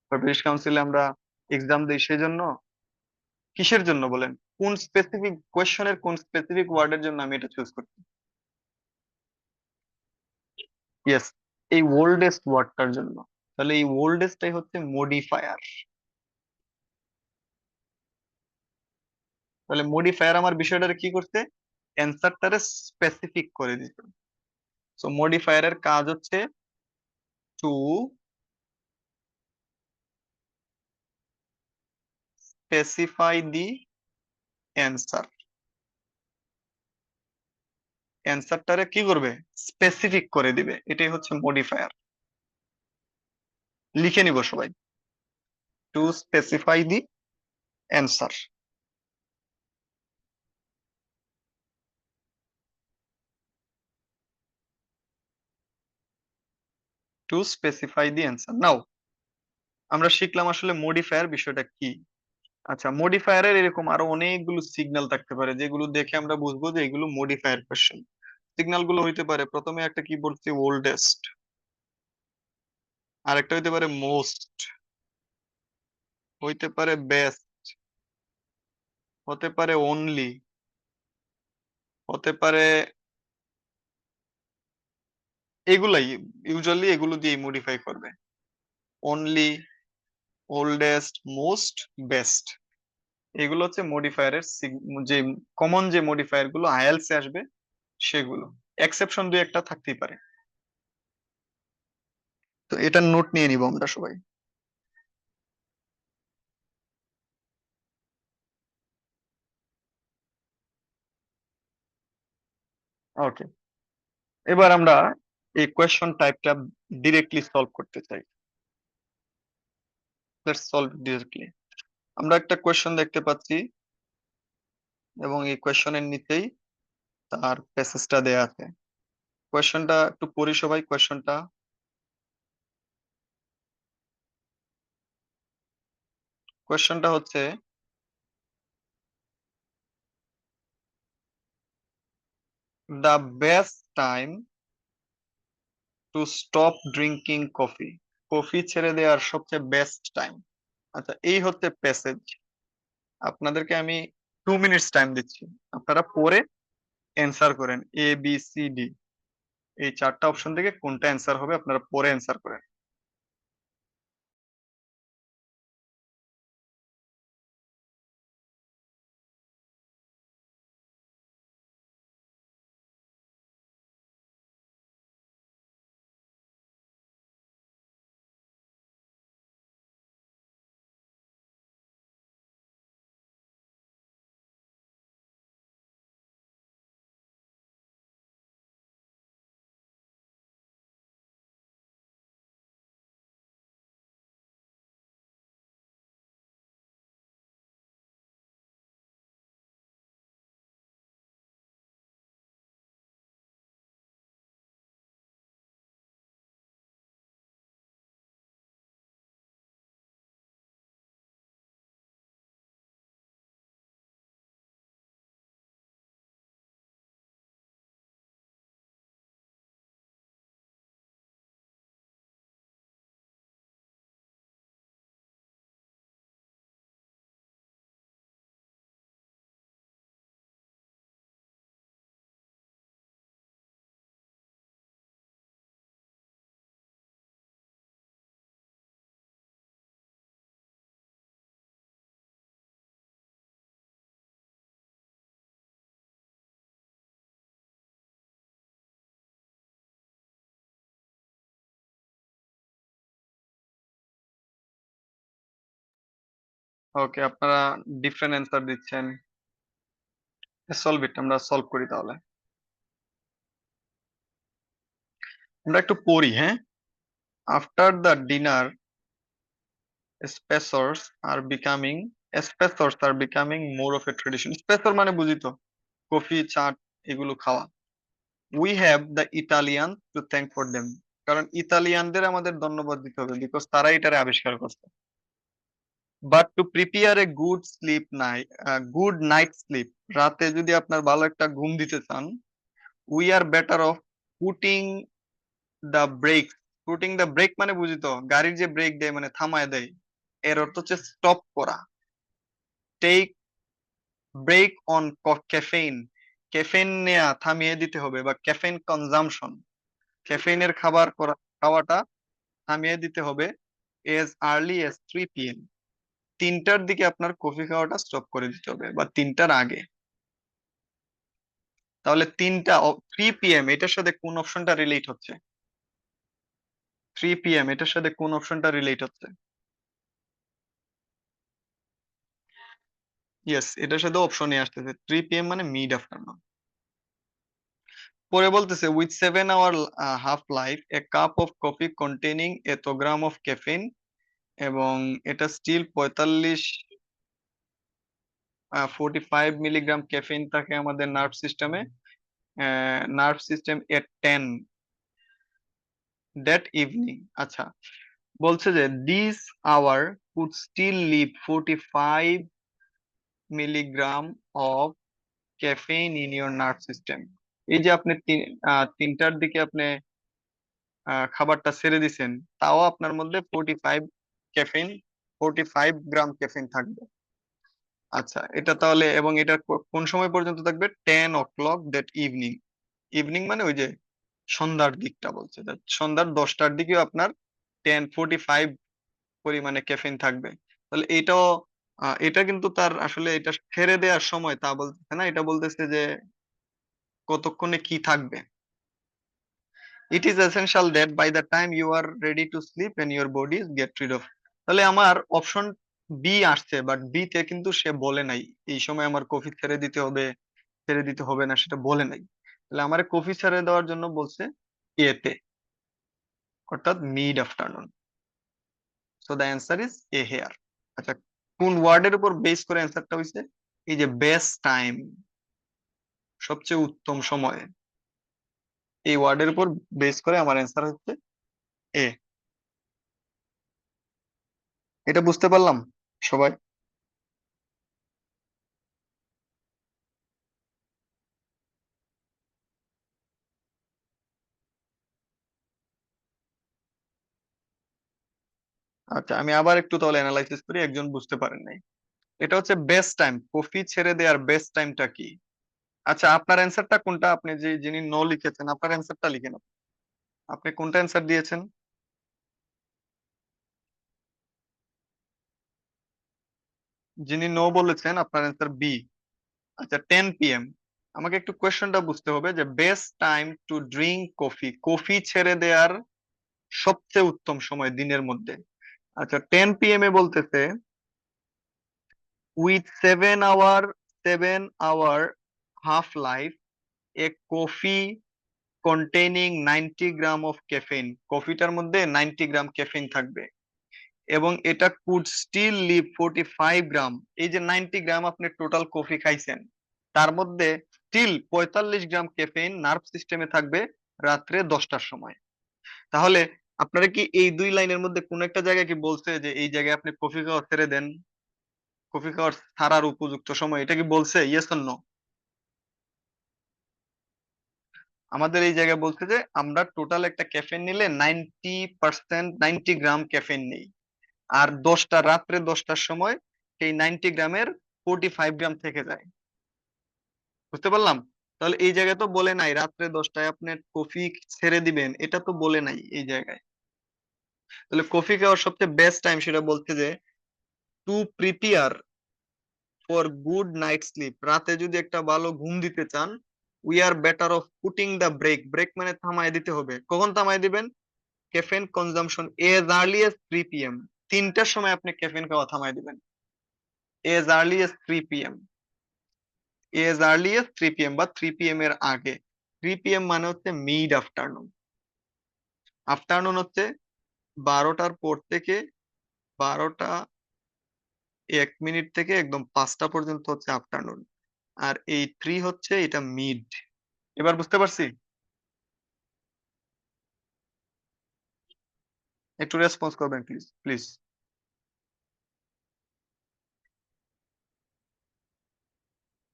বা ব্রিটিশ কাউন্সিলে আমরা এক্সাম দিই সেই জন্য? কিসের জন্য বলেন? কোন স্পেসিফিক কোয়েশ্চনের কোন স্পেসিফিক ওয়ার্ডের জন্য আমি এটা চুজ করছি? ইয়েস, এই ওল্ডেস্ট ওয়ার্ডটার জন্য। তাহলে এই ওল্ডেস্টটাই হচ্ছে মডিফায়ার। তাহলে মডিফায়ার আমার বিষয়টারে কি করছে? অ্যান্সারটারে স্পেসিফিক করে দিতে। সো মডিফায়ারের কাজ হচ্ছে টু স্পেসিফাই দি অ্যান্সার। অ্যান্সারটারে কি করবে? স্পেসিফিক করে দিবে, এটাই হচ্ছে মডিফায়ার। লিখে নিব সবাই, to specify the answer. To specify the answer. Now আমরা শিখলাম আসলে মডিফায়ার বিষয়টা কি। আচ্ছা, মডিফায়ারের এরকম আরো অনেকগুলো সিগন্যাল থাকতে পারে যেগুলো দেখে আমরা বুঝবো যে এগুলো মডিফায়ার কোশ্চেন। সিগন্যাল গুলো হইতে পারে, প্রথমে একটা কি বলছি, ওল্ডেস্ট, আর একটা হইতে পারে মোস্ট, হইতে পারে বেস্ট, হতে পারে অনলি, হতে পারে, এগুলাই ইউজুয়ালি এগুলো দিয়ে মডিফাই করবে। অনলি, ওল্ডেস্ট, মোস্ট, বেস্ট, এগুলো হচ্ছে মডিফায়ারের যে কমন যে মডিফায়ার গুলো আইএলটিএস এ আসবে সেগুলো। এক্সেপশন দুই একটা থাকতেই পারে। তো এটা নোট নিয়ে নিব আমরা সবাই। ওকে, এবার আমরা এই কোয়েশ্চন টাইপটা ডিরেক্টলি সলভ করতে চাই। Let's solve directly. আমরা একটা কোয়েশ্চন দেখতে পাচ্ছি এবং এই কোয়েশ্চনের নিচেই তার প্যাসেজটা দেয়া আছে। কোয়েশ্চনটা একটু পড়ি সবাই কোয়েশ্চনটা। কোয়েশ্চনটা হচ্ছে, the best time to stop drinking coffee, coffee ছেড়ে দেওয়ার সবচেয়ে বেস্ট টাইম। আচ্ছা এই হচ্ছে প্যাসেজ। আপনাদেরকে আমি 2 মিনিটস টাইম দিচ্ছি, আপনারা পড়ে অ্যান্সার করেন এ বি সি ডি, এই চারটা অপশন থেকে কোনটা অ্যান্সার হবে আপনারা পরে অ্যান্সার করেন। ওকে, আপনারা ডিফারেন্ট অ্যান্সার দিচ্ছেন। সলভ ইট, আমরা সলভ করি তাহলে। আমরা একটু পড়ি, হ্যাঁ। After the dinner espressos are becoming espressos are becoming more of a tradition. Espresso মানে বুঝি তো, কফি চা এগুলো খাওয়া। We have the Italian to thank for them. কারণ ইতালিয়ানদের আমাদের ধন্যবাদ দিতে হবে, বিকজ তারাই এটারে আবিষ্কার করছে। But to prepare a good sleep night, good night sleep, রাতে যদি আপনার ভালো একটা ঘুম দিতে চান, we are better off putting the break. Putting the break মানে বুঝি তো, গাড়ির যে ব্রেক দেয় মানে থামায় দেয়, এর অর্থ হচ্ছে স্টপ করা। Take break on caffeine, caffeine নেয়া থামিয়ে দিতে হবে, বা ক্যাফেইন কনজাম্পশন, ক্যাফেইনের খাওয়াটা থামিয়ে দিতে হবে। এজ আর্লি এজ 3 PM, 3টার দিকে আপনার কফি খাওয়াটা স্টপ করে দিতে হবে, বা 3টার আগে। তাহলে 3 PM এটার সাথে কোন অপশনটা রিলেট হচ্ছে? 3 PM এটার সাথে কোন অপশনটা রিলেট হচ্ছে? ইয়েস, এটার সাথে অপশনে আসতেছে 3 PM মানে মিড আফটারনুন। পরে বলতেছে with 7 hour half life a cup of coffee containing এত গ্রাম অফ ক্যাফিন, এবং এটা স্টিল 45 মিলিগ্রাম ক্যাফিন থাকে আমাদের নার্ভ সিস্টেমে, nerve system at 10 that evening. আচ্ছা, বলছে যে this hour could still leave 45 milligram of caffeine in your nerve system. এই যে আপনি 3টার দিকে আপনি খাবারটা ছেড়ে দিছেন, তাও আপনার মধ্যে 45 ক্যাফেইন, 45 গ্রাম ক্যাফেইন থাকবে। আচ্ছা, এটা তাহলে, এবং এটা কোন সময় পর্যন্ত থাকবে? 10 o'clock দ্যাট ইভিনিং। ইভিনিং মানে ওই যে সন্ধ্যার দিকটা বলছে, that সন্ধ্যার 10টার দিকেও আপনার 10:45 পরিমাণে ক্যাফেইন থাকবে। তাহলে এটাও এটা কিন্তু তার আসলে এটা ছেড়ে দেওয়ার সময় তা বলতেছে না, এটা বলতেছে যে কতক্ষণে কি থাকবে। It is essential that by the time you are ready to sleep and your body get rid of. তাহলে আমার অপশন বি আসছে, বাট বি তে কিন্তু সে বলে নাই এই সময় আমার কফি ছেড়ে দিতে হবে, ছেড়ে দিতে হবে না, সেটা বলে নাই। তাহলে আমার কফি ছেড়ে দেওয়ার জন্য বলছে এ তে, অর্থাৎ mid afternoon. So the answer is A here. আচ্ছা, কোন ওয়ার্ডের উপর বেস করে অ্যান্সারটা হয়েছে? এই যে বেস্ট টাইম, সবচেয়ে উত্তম সময়, এই ওয়ার্ডের উপর বেস করে আমার অ্যান্সার হচ্ছে এ। এটা বুঝতে পারলাম সবাই? আচ্ছা, আমি আবার একটু তাহলে অ্যানালাইসিস করি, একজন বুঝতে পারেন নাই। এটা হচ্ছে বেস্ট টাইম, কফি ছেড়ে দেওয়ার বেস্ট টাইমটা কি? আচ্ছা, আপনার অ্যান্সারটা কোনটা? আপনি যে যিনি নো লিখেছেন, আপনার অ্যান্সারটা লিখেন। আপনি কোনটা অ্যান্সার দিয়েছেন? যিনি নো বলেছেন, আপনার অ্যান্সার বি। আচ্ছা, 10 PM। আমাকে একটু কোয়েশ্চনটা বুঝতে হবে যে best time to drink coffee, coffee ছেড়ে দেওয়ার সবচেয়ে উত্তম সময় দিনের মধ্যে। আচ্ছা, 10 PM এ বলতেছে with 7 hour half life a coffee containing 90 gram of caffeine, কফিটার মধ্যে 90 গ্রাম ক্যাফেইন থাকবে, এবং এটা কুড স্টিল লিভ 45 গ্রাম। এই যে 90 গ্রাম আপনি টোটাল কফি খাইছেন, তার মধ্যে স্টিল 45 গ্রাম ক্যাফেইন নার্ভ সিস্টেমে থাকবে রাত্রে 10টার সময়। তাহলে আপনারা কি এই দুই লাইনের মধ্যে কোন একটা জায়গায় কি বলছে যে এই জায়গায় আপনি কফি খাওয়া ছেড়ে দেন, কফি খাওয়ার ছাড়ার উপযুক্ত সময়, এটা কি বলছে? Yes or no? আমাদের এই জায়গায় বলছে যে আমরা টোটাল একটা ক্যাফেইন নিলে 90%, 90 গ্রাম ক্যাফেইন নেই, আর রাত্রে 10টার সময় সেই 90 গ্রামের 45 গ্রাম থেকে যায়। বুঝতে পারলাম? তাহলে এই জায়গায় তো বলে নাই রাত্রে 10টায় আপনি কফি ছেড়ে দিবেন, এটা তো বলে নাই এই জায়গায়। তাহলে কফি খাওয়ার সবচেয়ে বেস্ট টাইম সেটা বলছে যে to prepare for good night sleep, রাতে যদি একটা ভালো ঘুম দিতে চান, we are better off putting the break, break মানে থামায় দিতে হবে। কখন থামায় দিবেন? Caffeine consumption as early as 3 PM, 3টার সময় আপনি ক্যাফেইন খাওয়া থামায় দিবেন। As early as 3 p.m. As early as 3 p.m. বা 3 p.m. এর আগে। 3 p.m. মানে হচ্ছে মিড আফটারনুন। আফটারনুন হচ্ছে 12টার পর থেকে 12টা 1 মিনিট থেকে একদম 5টা পর্যন্ত হচ্ছে আফটারনুন। আর এই 3 হচ্ছে এটা মিড। এবার বুঝতে পারছি? একটু রেসপন্স করবেন প্লিজ প্লিজ।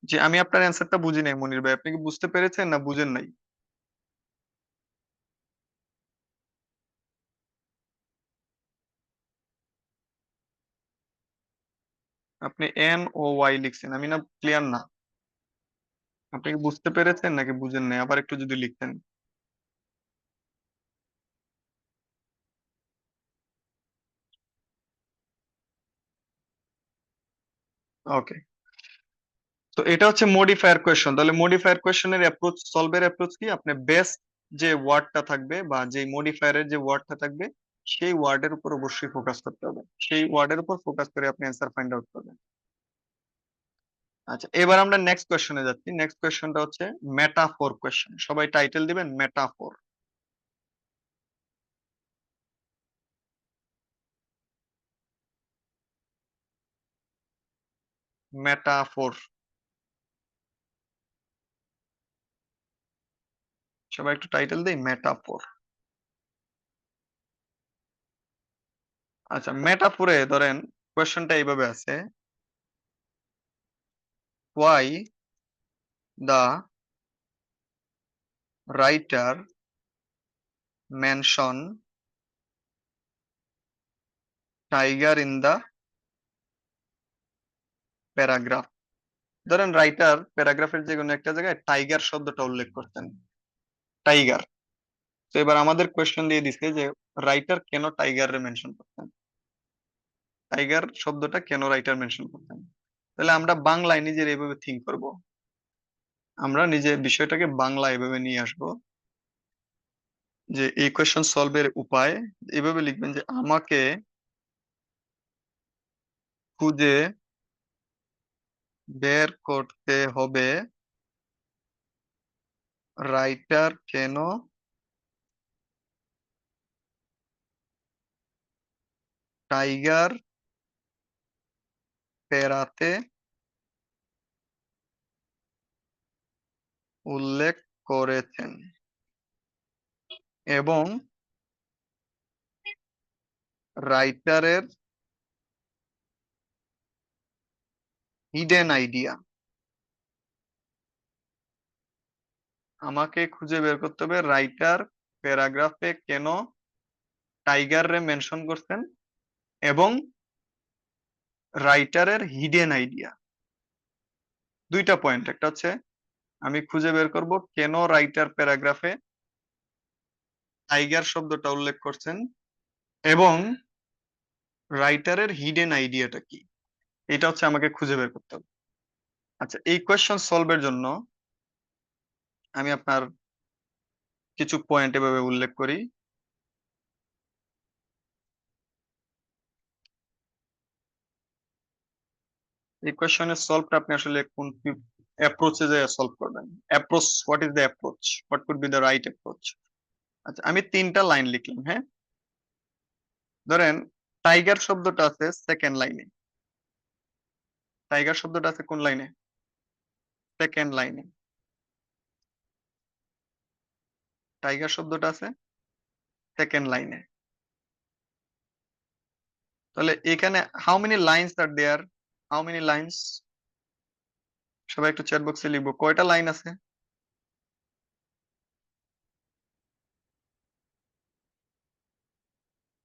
যে আমি আপনার অ্যান্সারটা বুঝি নাই মনির ভাই, আপনি কি বুঝতে পেরেছেন না বুঝেন নাই? আপনি NOY লিখছেন, আমি না ক্লিয়ার না। আপনি কি বুঝতে পেরেছেন নাকি বুঝেন নাই? আবার একটু যদি লিখতেন। ওকে। তো এটা হচ্ছে মডিফায়ার কোয়েশ্চন। তাহলে মডিফায়ার কোয়েশ্চনের অ্যাপ্রোচ, সলভের অ্যাপ্রোচ কি? আপনি বেস্ট যে ওয়ার্ডটা থাকবে বা যে মডিফায়ারের যে ওয়ার্ডটা থাকবে সেই ওয়ার্ডের উপর অবশ্যই ফোকাস করতে হবে। সেই ওয়ার্ডের উপর ফোকাস করে আপনি অ্যান্সার ফাইন্ড আউট করবেন। আচ্ছা, এবার আমরা নেক্সট কোয়েশ্চনে যাচ্ছি। নেক্সট কোয়েশ্চনটা হচ্ছে মেটাফোর কোয়েশ্চন। সবাই টাইটেল দিবেন মেটাফোর। মেটাফোর। সবাই একটু টাইটেল দেই মেটাফোর। আচ্ছা, মেটাফোরে ধরেন কোয়েশ্চনটা এইভাবে আছে, why the writer mention tiger in the paragraph। ধরেন রাইটার প্যারাগ্রাফের যে কোনো একটা জায়গায় টাইগার শব্দটা উল্লেখ করতেন, টাইগার। তো এবার আমাদের কোয়েশ্চেন দিয়ে দিছে যে রাইটার কেন টাইগার মেনশন করতেন, টাইগার শব্দটা কেন রাইটার মেনশন করতেন। তাহলে আমরা বাংলায় নিজের এইভাবে থিঙ্ক করব, আমরা নিজে বিষয়টাকে বাংলা এভাবে নিয়ে আসব যে এই কোয়েশ্চন সলভের উপায় এভাবে লিখবেন যে আমাকে খুঁজে বের করতে হবে রাইটার কেন টাইগার প্যারাতে উল্লেখ করেছেন এবং রাইটারের হিডেন আইডিয়া। আমাকে খুঁজে বের করতে হবে রাইটার প্যারাগ্রাফে কেন টাইগার রে মেনশন করছেন এবং রাইটারের হিডেন আইডিয়া। দুইটা পয়েন্ট, একটা হচ্ছে আমি খুঁজে বের করব কেন রাইটার প্যারাগ্রাফে টাইগার শব্দটা উল্লেখ করছেন এবং রাইটারের হিডেন আইডিয়াটা কি, এটা হচ্ছে আমাকে খুঁজে বের করতে হবে। আচ্ছা, এই কোয়েশ্চন সলভের জন্য আমি আপনার কিছু পয়েন্ট এভাবে উল্লেখ করি। এই কোয়েশ্চনের সলভটা আপনি আসলে কোন অ্যাপ্রোচে যে সলভ করবেন। Approach, what is the approach, what could be the right approach. আচ্ছা, আমি 3টা লাইন লিখলাম, হ্যাঁ। ধরেন টাইগার শব্দটা আছে সেকেন্ড লাইনে। টাইগার শব্দটা আছে কোন লাইনে? সেকেন্ড লাইনে। টাইগার শব্দটা আছে সেকেন্ড লাইনে। তাহলে এখানে how many lines are there, how many lines? সবাই একটু চ্যাট বক্সে লিখবো কয়টা লাইন আছে।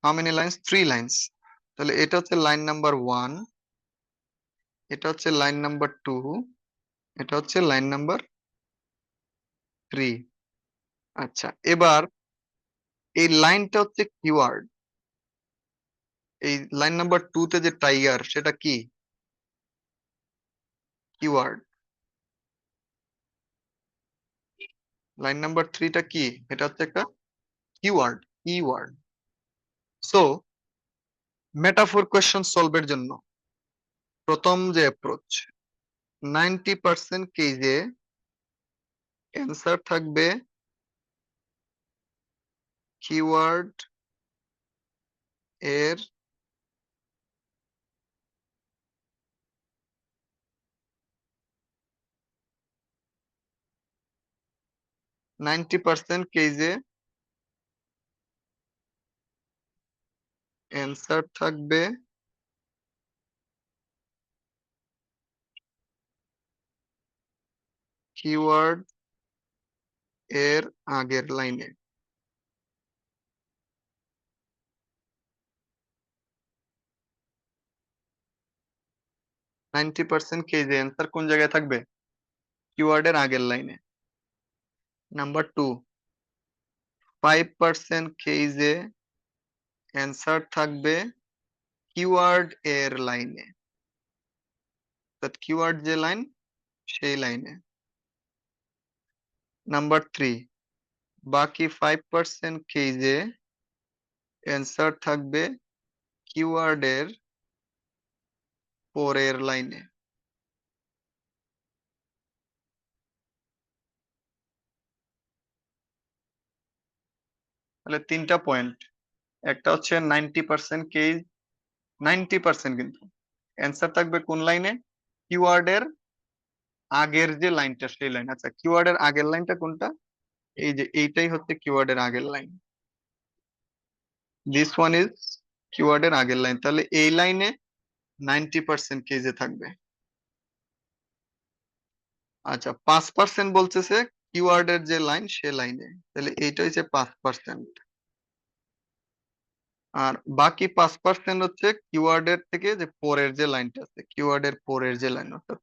How many lines? 3 লাইনস। তাহলে এটা হচ্ছে লাইন নাম্বার 1, এটা হচ্ছে লাইন নাম্বার 2, এটা হচ্ছে লাইন নাম্বার 3। আচ্ছা, এবার এই লাইনটা হচ্ছে কিওয়ার্ড। এই লাইন নাম্বার 2 তে যে টাইগার সেটা কি? কিওয়ার্ড। লাইন নাম্বার 3টা কি? এটা হচ্ছে একটা keyword, keyword. So metaphor question সলভের জন্য প্রথম যে অ্যাপ্রোচ, 90% কেজে অ্যান্সার থাকবে কিওয়ার্ড এর 90% কেজে অ্যান্সার থাকবে কিওয়ার্ড এর আগের লাইনে। 90% কেজে অ্যান্সার কোন জায়গায় থাকবে? কিওয়ার্ডের আগের লাইনে। নাম্বার টু, 5% কেজে অ্যান্সার থাকবে কিওয়ার্ড এর লাইনে, অর্থাৎ কিওয়ার্ড যে লাইন সেই লাইনে। নাম্বার থ্রি, বাকি 5% কেজে অ্যান্সার থাকবে কিওয়ার্ডের পরের লাইনে। তাহলে তিনটা পয়েন্ট, একটা হচ্ছে 90% কেজ, 90% কিন্তু অ্যান্সার থাকবে কোন লাইনে? কিওয়ার্ডের আগের যে লাইনটা সেই লাইন। আচ্ছা, কিওয়ার্ডের আগের লাইনটা কোনটা? এই যে এইটাই হচ্ছে কিওয়ার্ডের আগের লাইন। দিস ওয়ান ইজ কিওয়ার্ডের আগের লাইন। তাহলে এই লাইনে 90% কেজে থাকবে। আচ্ছা, 5% বলতেছে কিওয়ার্ডের যে লাইন সে লাইনে, তাহলে এইটা হচ্ছে 5%। আর বাকি 5% হচ্ছে কিওয়ার্ডের থেকে যে পরের যে লাইনটা আছে, কিওয়ার্ডের পরের যে লাইন, অর্থাৎ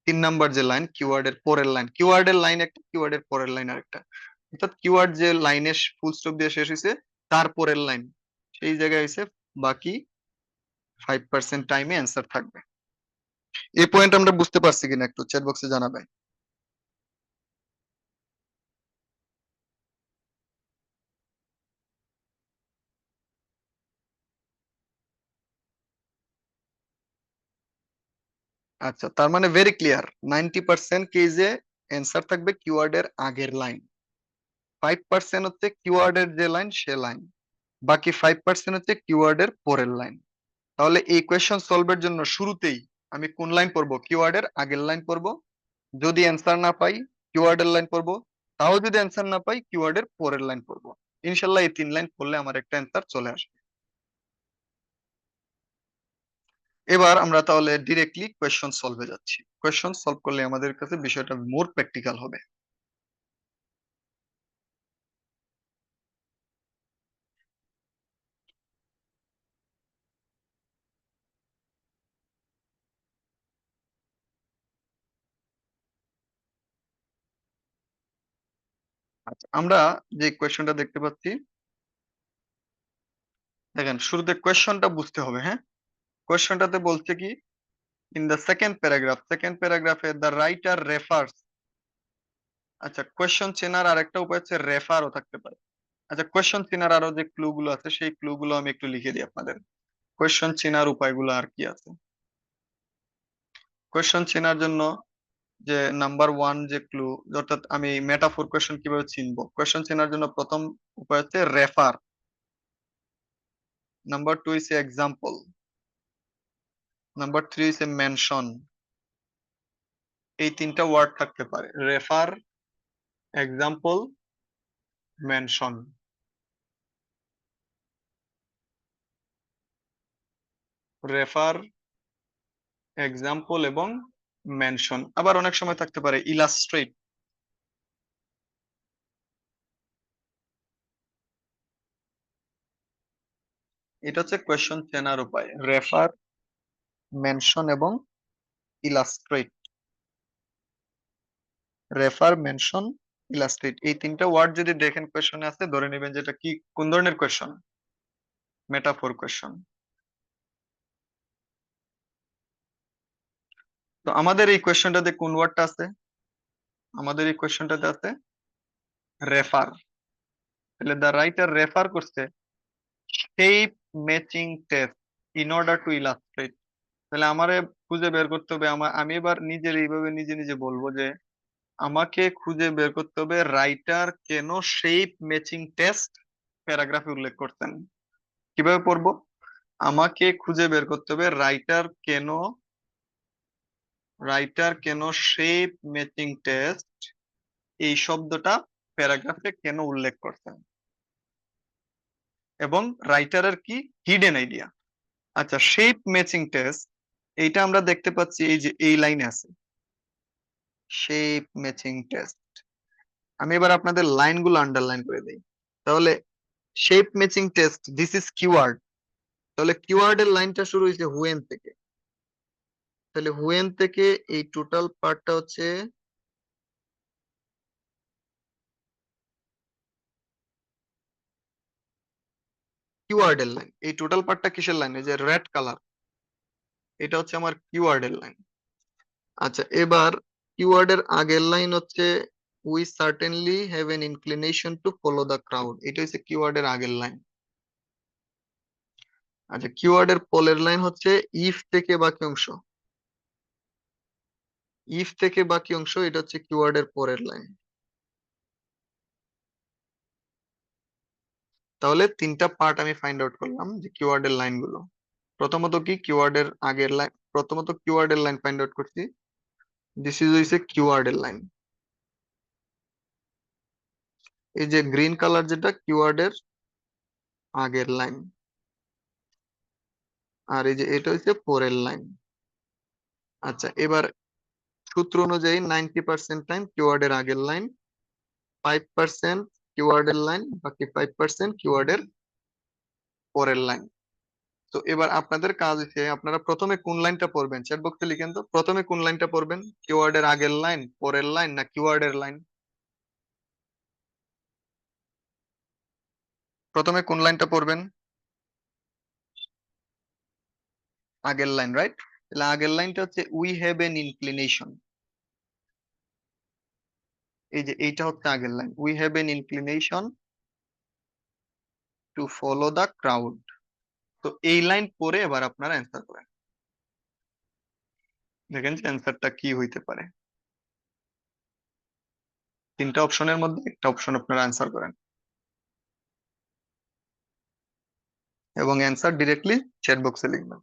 3 নাম্বার যে লাইন, কিওয়ার্ডের পরের লাইন। কিওয়ার্ডের লাইন একটা, কিওয়ার্ডের পরের লাইন আরেকটা। অর্থাৎ কিওয়ার্ড যে লাইনে ফুল স্টপ দিয়ে শেষ হয়েছে তার পরের লাইন, সেই জায়গায় হয়েছে বাকি 5% টাইমে অ্যান্সার থাকবে। এই পয়েন্ট আমরা বুঝতে পারছি কিনা একটু চ্যাট বক্সে জানাবে। আচ্ছা, তার মানে ভেরি ক্লিয়ার, 90% কেজে অ্যান্সার থাকবে কিওয়ার্ডের আগের লাইন, 5% হচ্ছে কিওয়ার্ডের যে লাইন সে লাইন, বাকি 5% হচ্ছে কিওয়ার্ডের পরের লাইন। তাহলে এই কোয়েশ্চন সলভের জন্য শুরুতেই আমি কোন লাইন পড়বো? কিওয়ার্ডের আগের লাইন পড়বো। যদি অ্যান্সার না পাই কিওয়ার্ডের লাইন পড়বো, তাও যদি অ্যান্সার না পাই কিওয়ার্ডের পরের লাইন পড়বো। ইনশাল্লাহ এই 3 লাইন পড়লে আমার একটা অ্যান্সার চলে আসবে। এবার আমরা তাহলে ডিরেক্টলি কোয়েশ্চন সলভে যাচ্ছি। কোয়েশ্চন সলভ করলে আমাদের কাছে বিষয়টা মোর প্র্যাকটিক্যাল হবে। আচ্ছা, আমরা যে কোয়েশ্চনটা দেখতে পাচ্ছি, দেখেন শুরুতে কোয়েশ্চনটা বুঝতে হবে, হ্যাঁ। কোয়েশ্চনটাতে বলছে কি, ইন দ্য সেকেন্ড প্যারাগ্রাফে দ্য রাইটার রেফার্স। আচ্ছা, কোয়েশ্চন চেনার আরেকটা উপায় হচ্ছে রেফারও থাকতে পারে। আচ্ছা, কোয়েশ্চন চেনার আরো যে ক্লু গুলো আছে সেই ক্লু গুলো আমি একটু লিখে দিই আপনাদের। কোয়েশ্চন চেনার উপায়গুলো আর কি আছে? কোয়েশ্চন চেনার জন্য যে নাম্বার ওয়ান যে ক্লু, অর্থাৎ আমি মেটাফোর কোয়েশ্চন কিভাবে চিনবো, কোয়েশ্চন চেনার জন্য প্রথম উপায় হচ্ছে refer. Number two is example. Number three is mention. এই তিনটা ওয়ার্ড থাকতে পারে, refer, example, mention. Refer, example এবং মেনশন। আবার অনেক সময় থাকতে পারে ইলাস্ট্রেট। এটা হচ্ছে কোয়েশ্চন চেনার উপায়, রেফার, মেনশন এবং ইলাস্ট্রেট। রেফার, মেনশন, ইলাস্ট্রেট, এই তিনটা ওয়ার্ড যদি দেখেন কোয়েশ্চনে আছে, ধরে নেবেন যেটা কি, কোন ধরনের কোয়েশ্চন? Metaphor question. তো আমাদের এই কোয়েশ্চনটাতে কোন ওয়ার্ডটা আছে? আমাদের এই কোয়েশ্চনটাতে আছে রেফার। তাহলে দ্য রাইটার রেফার করছে shape matching test in order to illustrate. তাহলে আমারে খুঁজে বের করতে হবে। আমি এবার নিজের এইভাবে নিজে নিজে বলবো যে আমাকে খুঁজে বের করতে হবে রাইটার কেন শেপ ম্যাচিং টেস্ট প্যারাগ্রাফে উল্লেখ করতেন। কিভাবে পড়বো? আমাকে খুঁজে বের করতে হবে রাইটার কেন শেপ ম্যাচিং টেস্ট এই শব্দটা প্যারাগ্রাফে কেন উল্লেখ করতেন, এবং রাইটারের কি হিডেন আইডিয়া। আচ্ছা, শেপ ম্যাচিং টেস্ট এইটা আমরা দেখতে পাচ্ছি এই যে এই লাইনে আছে, শেপ ম্যাচিং টেস্ট। আমি এবার আপনাদের লাইনগুলো আন্ডারলাইন করে দিই। তাহলে shape matching test, this is keyword. তাহলে কিওয়ার্ডের লাইনটা শুরু হয়েছে হুয়েন থেকে। তাহলে হুয়েন থেকে এই টোটাল পার্টটা হচ্ছে কিওয়ার্ডের লাইন। এই টোটাল পার্টটা কিসের লাইন? এই যে রেড কালার, এটা হচ্ছে আমার কিওয়ার্ডের লাইন। আচ্ছা, এবার কিওয়ার্ডের আগের লাইন হচ্ছে we certainly have an inclination to follow the crowd, এটা হচ্ছে কিওয়ার্ডের আগের লাইন। আচ্ছা, কিওয়ার্ডের পরের লাইন হচ্ছে ইফ থেকে বাকি অংশ। ইফ থেকে বাকি অংশ, এটা হচ্ছে কিওয়ার্ডের পরের লাইন। তাহলে তিনটা পার্ট আমি ফাইন্ড আউট করলাম যে কিওয়ার্ডের লাইনগুলো। প্রথমত কিওয়ার্ডের লাইন ফাইন্ড আউট করছি। দিস ইজ হইছে কিওয়ার্ডের লাইন। এই যে গ্রিন কালার যেটা কিওয়ার্ডের আগের লাইন, আর এই যে এটা হচ্ছে পরের লাইন। আচ্ছা, এবার সূত্র অনুযায়ী 90% টাইম কিওয়ার্ডের আগের লাইন, 5% কিওয়ার্ডের লাইন, বাকি 5% কিওয়ার্ডের পরের লাইন। তো এবার আপনাদের কাজ হচ্ছে আপনারা প্রথমে কোন লাইনটা পড়বেন চ্যাট বক্সে লিখেন তো, প্রথমে কোন লাইনটা পড়বেন? কিওয়ার্ডের আগের লাইন, পরের লাইন, না কিওয়ার্ডের লাইন? প্রথমে কোন লাইনটা পড়বেন? আগের লাইন, রাইট? তাহলে আগের লাইনটা হচ্ছে উই হ্যাভ এন ইনক্লিনেশন। এই যে এইটা হচ্ছে আগের line, we have an inclination to follow the crowd. তো এই লাইন পড়ে এবার আপনারা অ্যান্সার করেন। দেখেন যে অ্যান্সারটা কি হইতে পারে। তিনটা অপশনের মধ্যে একটা অপশন আপনারা অ্যান্সার করেন, এবং অ্যান্সার ডিরেক্টলি চ্যাট বক্সে লিখবেন।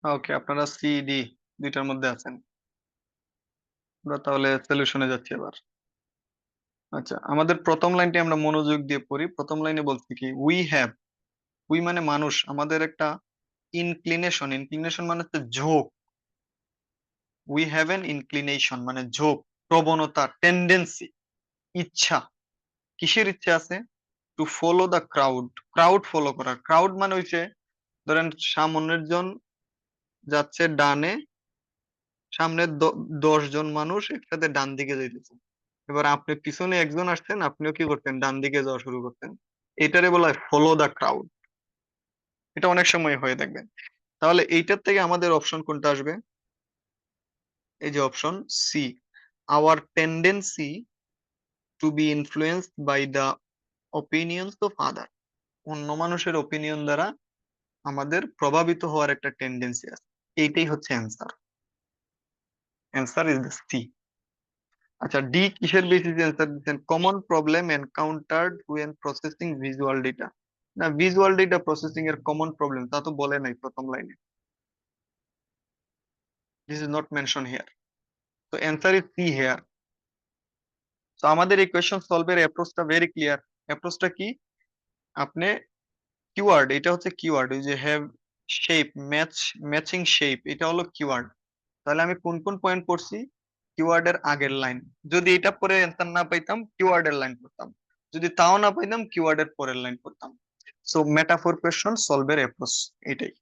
ওকে, আপনারা সি ডি দুইটার মধ্যে আছেন। আমরা তাহলে সলিউশনে যাচ্ছি এবার। আচ্ছা, আমাদের প্রথম লাইনটি আমরা মনোযোগ দিয়ে পড়ি। প্রথম লাইনে বলছি কি, উই হ্যাভ, উই মানে মানুষ, আমাদের একটা ইনক্লিনেশন, ইনক্লিনেশন মানে হচ্ছে ঝোঁক। উই হ্যাভ এন ইনক্লিনেশন মানে ঝোঁক, প্রবণতা, টেন্ডেন্সি, ইচ্ছা। কিসের ইচ্ছা আছে? To follow the crowd, crowd follow করা। ক্রাউড মানে হচ্ছে, ধরেন সামনের জন যাচ্ছে ডানে, সামনে 10 জন মানুষ একসাথে ডান দিকে যাইতেছে। এবার আপনি পিছনে একজন আসছেন, আপনিও কি করতেন, ডান দিকে যাওয়া শুরু করতেন। এটারে বলা হয় ফলো দা ক্রাউড। এটা অনেক সময় হয়ে দেখবেন। তাহলে এইটার থেকে আমাদের অপশন কোনটা আসবে? এই যে option C, our tendency to be influenced by the opinions of other. অন্য মানুষের ওপিনিয়ন দ্বারা আমাদের প্রভাবিত হওয়ার একটা টেন্ডেন্সি আছে। এইটাই হচ্ছে answer. Answer is the sea. আচ্ছা, ডি কিসের বেসিসে অ্যান্সার দিচ্ছেন? Common problem encountered when processing visual data. না, ভিজুয়াল ডেটা প্রসেসিং এর কমন প্রবলেম তা তো বলে নাই প্রথম লাইনে। This is not mention here. তো অ্যান্সার ইজ সি হিয়ার। তো আমাদের এই কোয়েশ্চন সলভের অ্যাপ্রোচটা ভেরি ক্লিয়ার। অ্যাপ্রোচটা কি? আপনি কিওয়ার্ড, এটা হচ্ছে কিওয়ার্ড, ওই যে have shape, match, matching shape, এটা হলো কিওয়ার্ড। তাহলে আমি কোন কোন পয়েন্ট পড়ছি? কিওয়ার্ডের আগের লাইন। যদি এটা পরে অ্যান্সার না পাইতাম, কিওয়ার্ডের লাইন পড়তাম। যদি তাও না পাইতাম, কিওয়ার্ডের পরের লাইন পড়তাম। সো মেটাফোর কোয়েশ্চন সলভের অ্যাপ্রোচ এটাই।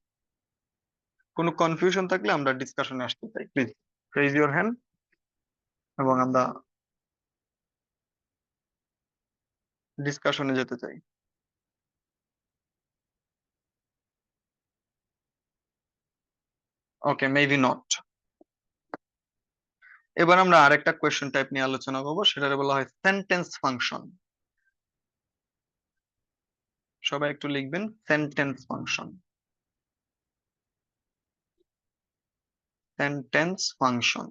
কোনো কনফিউশন থাকলে আমরা ডিসকাশনে আসতে চাই, প্লিজ রেইজ ইওর হ্যান্ড এবং আমরা ডিসকাশনে যেতে চাই। ওকে, মেবি নট। এবার আমরা আরেকটা কোয়েশ্চন টাইপ নিয়ে আলোচনা করবো, সেটা বলা হয় সেন্টেন্স ফাংশন। সবাই একটু লিখবেন, sentence function. Sentence function.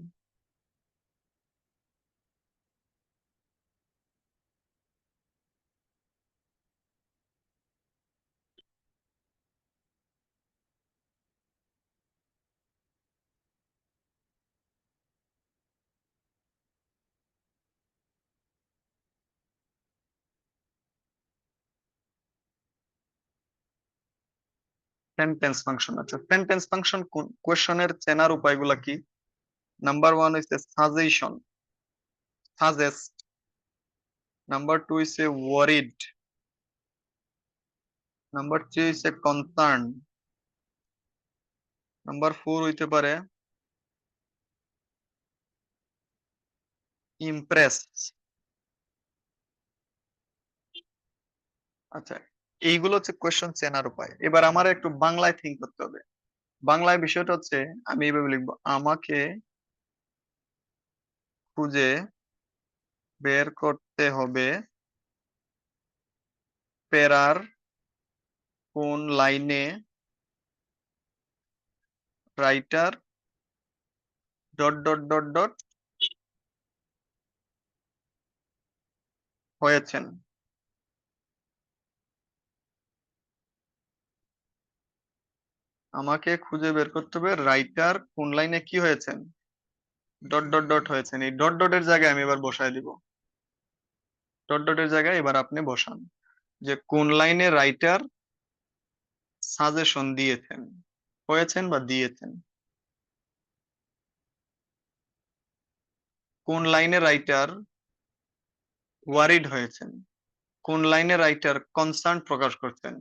Sentence function, আচ্ছা সেন্টেন্স ফাংশন কোয়েশ্চনের চেনার উপায়গুলা কি? নাম্বার ওয়ান হইছে সাজেশন, সাজেস্ট। নাম্বার টু হইছে ওয়ারিড। নাম্বার থ্রি হইছে কনসার্ন। নাম্বার ফোর হইতে পারে ইমপ্রেস। আচ্ছা, এইগুলো হচ্ছে কোয়েশ্চন চেনার উপায়। এবার আমার একটু বাংলায় থিঙ্ক করতে হবে। বাংলায় বিষয়টা হচ্ছে, আমি এইভাবে লিখবো, আমাকে খুঁজে বের করতে হবে প্যারার কোন লাইনে writer dot dot dot dot হয়েছেন। আমাকে খুঁজে বের করতে হবে রাইটার কোন লাইনে কি হয়েছেন, ডট ডট ডট হয়েছেন। এই ডট ডটের জায়গায় আমি এবার বসায় দিব। ডট ডটের জায়গায় এবার আপনি বসান যে কোন লাইনে রাইটার সাজেশন দিয়েছেন, হয়েছেন বা দিয়েছেন। কোন লাইনে রাইটার ওয়ারিড হয়েছেন, কোন লাইনে রাইটার কনসার্ন প্রকাশ করছেন,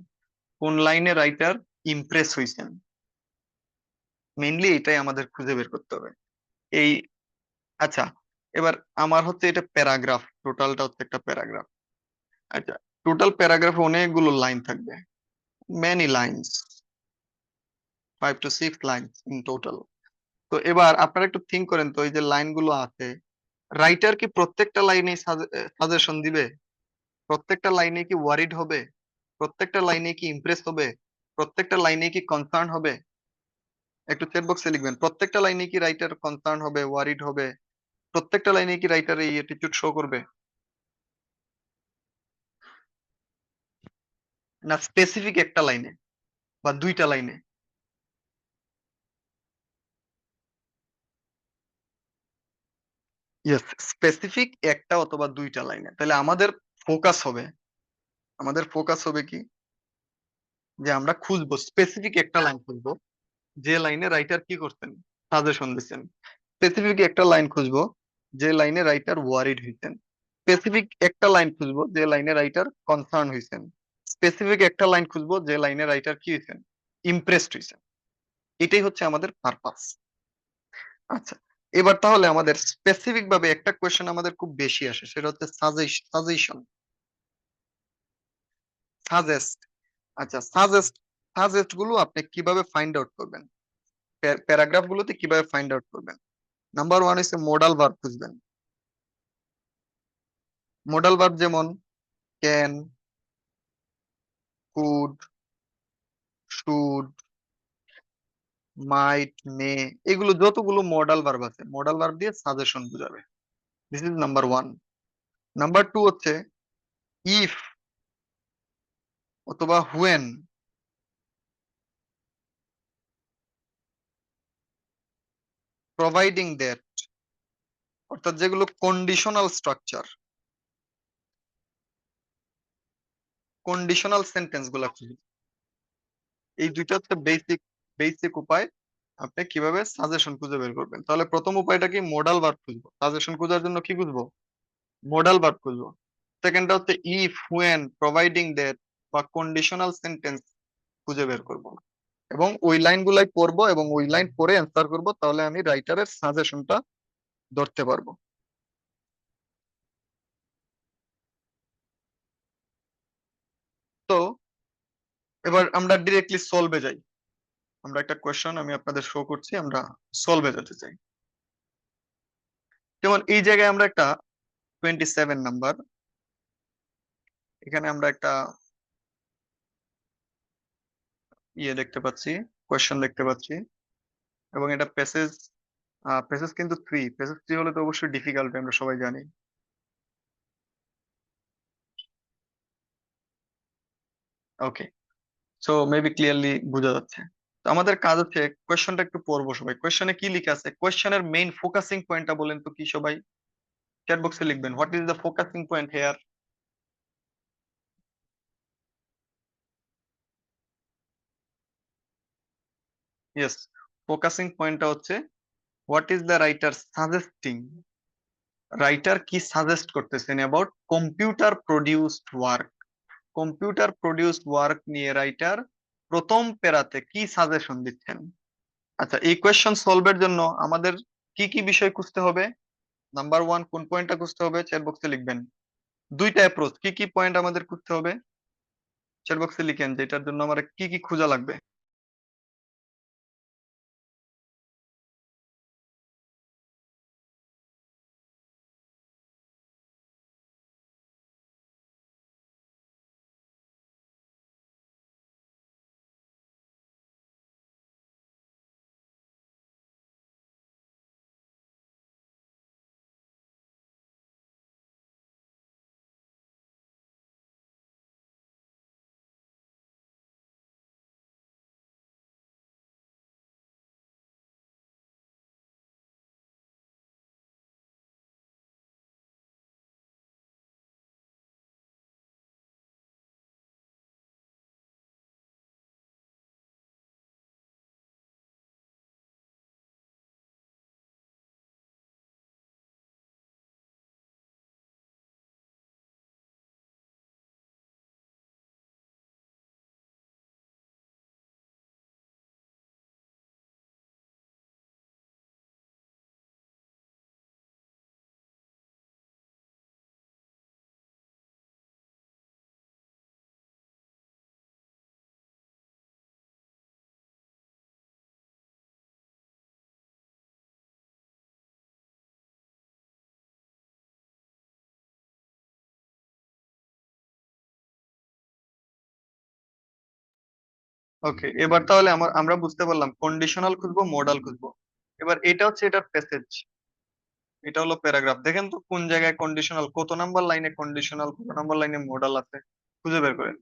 কোন লাইনে রাইটার ইমপ্রেস হয়েছেন। মেইনলি এটাই আমাদের খুঁজে বের করতে হবে। এই, আচ্ছা, এবার আমার হচ্ছে এটা প্যারাগ্রাফ, টোটালটা হচ্ছে একটা প্যারাগ্রাফ। আচ্ছা, টোটাল প্যারাগ্রাফে অনেকগুলো লাইন থাকবে, many lines, 5 to 6 lines in total. তো এবার আপনারা একটু থিঙ্ক করেন তো, এই যে লাইনগুলো আছে, রাইটার কি প্রত্যেকটা লাইনে সাজেশন দিবে? প্রত্যেকটা লাইনে কি ওয়ারিড হবে? প্রত্যেকটা লাইনে কি ইমপ্রেস হবে? প্রত্যেকটা লাইনে কি কনসার্ন হবে? একটু চ্যাট বক্সে লিখবেন, প্রত্যেকটা লাইনে কি রাইটার কনসার্ন হবে, ওয়ারিড হবে? প্রত্যেকটা লাইনে কি রাইটার এই অ্যাটিটিউড শো করবে? না স্পেসিফিক একটা লাইনে বা দুইটা লাইনে? ইয়েস, স্পেসিফিক একটা অথবা দুইটা লাইনে। তাহলে ফোকাস হবে আমাদের ফোকাস হবে কি, যে আমরা খুঁজবো স্পেসিফিক একটা লাইন খুঁজবো যে লাইনে রাইটার কি করছেন, সাজেশন দিচ্ছেন। স্পেসিফিক একটা লাইন খুঁজবো যে লাইনে রাইটার ওয়ারিড হইছেন। স্পেসিফিক একটা লাইন খুঁজবো যে লাইনে রাইটার কনসার্ন হইছেন। স্পেসিফিক একটা লাইন খুঁজবো যে লাইনে রাইটার কি হইছেন, ইমপ্রেসড হইছেন। এটাই হচ্ছে আমাদের পারপাস। আচ্ছা, এবার তাহলে আমাদের স্পেসিফিক ভাবে একটা কোয়েশ্চেন আমাদের খুব বেশি আসে, সেটা হচ্ছে সাজেশন, সাজেস্ট। আচ্ছা, সাজেস্ট গুলো আপনি কিভাবে ফাইন্ড আউট করবেন, প্যারাগ্রাফ গুলোতে কিভাবে ফাইন্ড আউট করবেন? নাম্বার ওয়ান হচ্ছে মোডাল ভার্ব খুঁজবেন। মোডাল ভার্ব যেমন can, could, should, might, may, এগুলো যতগুলো মডাল ভার্ব আছে, মডাল ভার্ব দিয়ে সাজেশন বোঝাবে। This is number one. Number two হচ্ছে ইফ অথবা হুয়েন, প্রোভাইডিং দ্যাট, অর্থাৎ যেগুলো কন্ডিশনাল স্ট্রাকচার, কন্ডিশনাল সেন্টেন্স গুলা খুঁজবে। এই দুইটা হচ্ছে বেসিক বেসিক উপায় আপনি কিভাবে সাজেশন খুঁজে বের করবেন। তাহলে প্রথম উপায়টা কি, মোডাল ভার্ব খুঁজবো। সাজেশন খোঁজার জন্য কি খুঁজবো, মোডাল ভার্ব খুঁজবো। সেকেন্ডটা হচ্ছে ইফ, হুয়েন, প্রোভাইডিং দ্যাট বা কন্ডিশনাল সেন্টেন্স খুঁজে বের করব, এবং ওই লাইন গুলাই পড়বো এবং ওই লাইন পরে অ্যান্সার করব, তাহলে আমি রাইটারের সাজেশনটা ধরতে পারবো। তো এবার আমরা ডিরেক্টলি সলভে যাই। আমরা একটা কোয়েশ্চন আমি আপনাদের শো করছি, আমরা সলভে যেতে চাই। যেমন এই জায়গায় আমরা একটা 27 নাম্বার, এখানে আমরা একটা দেখতে পাচ্ছি, কোয়েশ্চেন দেখতে পাচ্ছি, এবং এটা প্যাসেজ, প্যাসেজ কিন্তু থ্রি, প্যাসেজ থ্রি হলে তো অবশ্যই ডিফিকাল্ট, আমরা সবাই জানি। ওকে, সো মেবি ক্লিয়ারলি বোঝা যাচ্ছে। তো আমাদের কাজ হচ্ছে কোয়েশ্চেনটা একটু পড়বো সবাই। কোয়েশ্চেনে কি লিখা আছে, কোয়েশ্চেনের মেইন ফোকাসিং পয়েন্টটা বলেন তো কি সবাই? চ্যাট বক্সে লিখবেন, what is the focusing point here. Yes, focusing পয়েন্টটা হচ্ছে what is the writer suggesting, writer কি সাজেস্ট করতেছেন about computer produced work. Computer produced work নিয়ে রাইটার প্রথম প্যারাতে কি সাজেশন দিচ্ছেন। আচ্ছা, এই কোয়েশ্চন সলভের জন্য আমাদের কি কি বিষয় খুঁজতে হবে? নাম্বার ওয়ান, কোন পয়েন্টটা খুঁজতে হবে, চ্যাট বক্সে লিখবেন। দুইটা অ্যাপ্রোচ, কি কি পয়েন্ট আমাদের খুঁজতে হবে, চ্যাট বক্সে লিখেন যে এটার জন্য আমার কি কি খোঁজা লাগবে। ওকে, এবার তাহলে আমরা বুঝতে পারলাম কন্ডিশনাল খুঁজবো, মডাল খুঁজবো। এবার এটা হচ্ছে এটার প্যাসেজ, এটা হলো প্যারাগ্রাফ। দেখেন তো কোন জায়গায় কন্ডিশনাল, কত নাম্বার লাইনে কন্ডিশনাল, কত নাম্বার লাইনে মডাল আছে, খুঁজে বের করেন।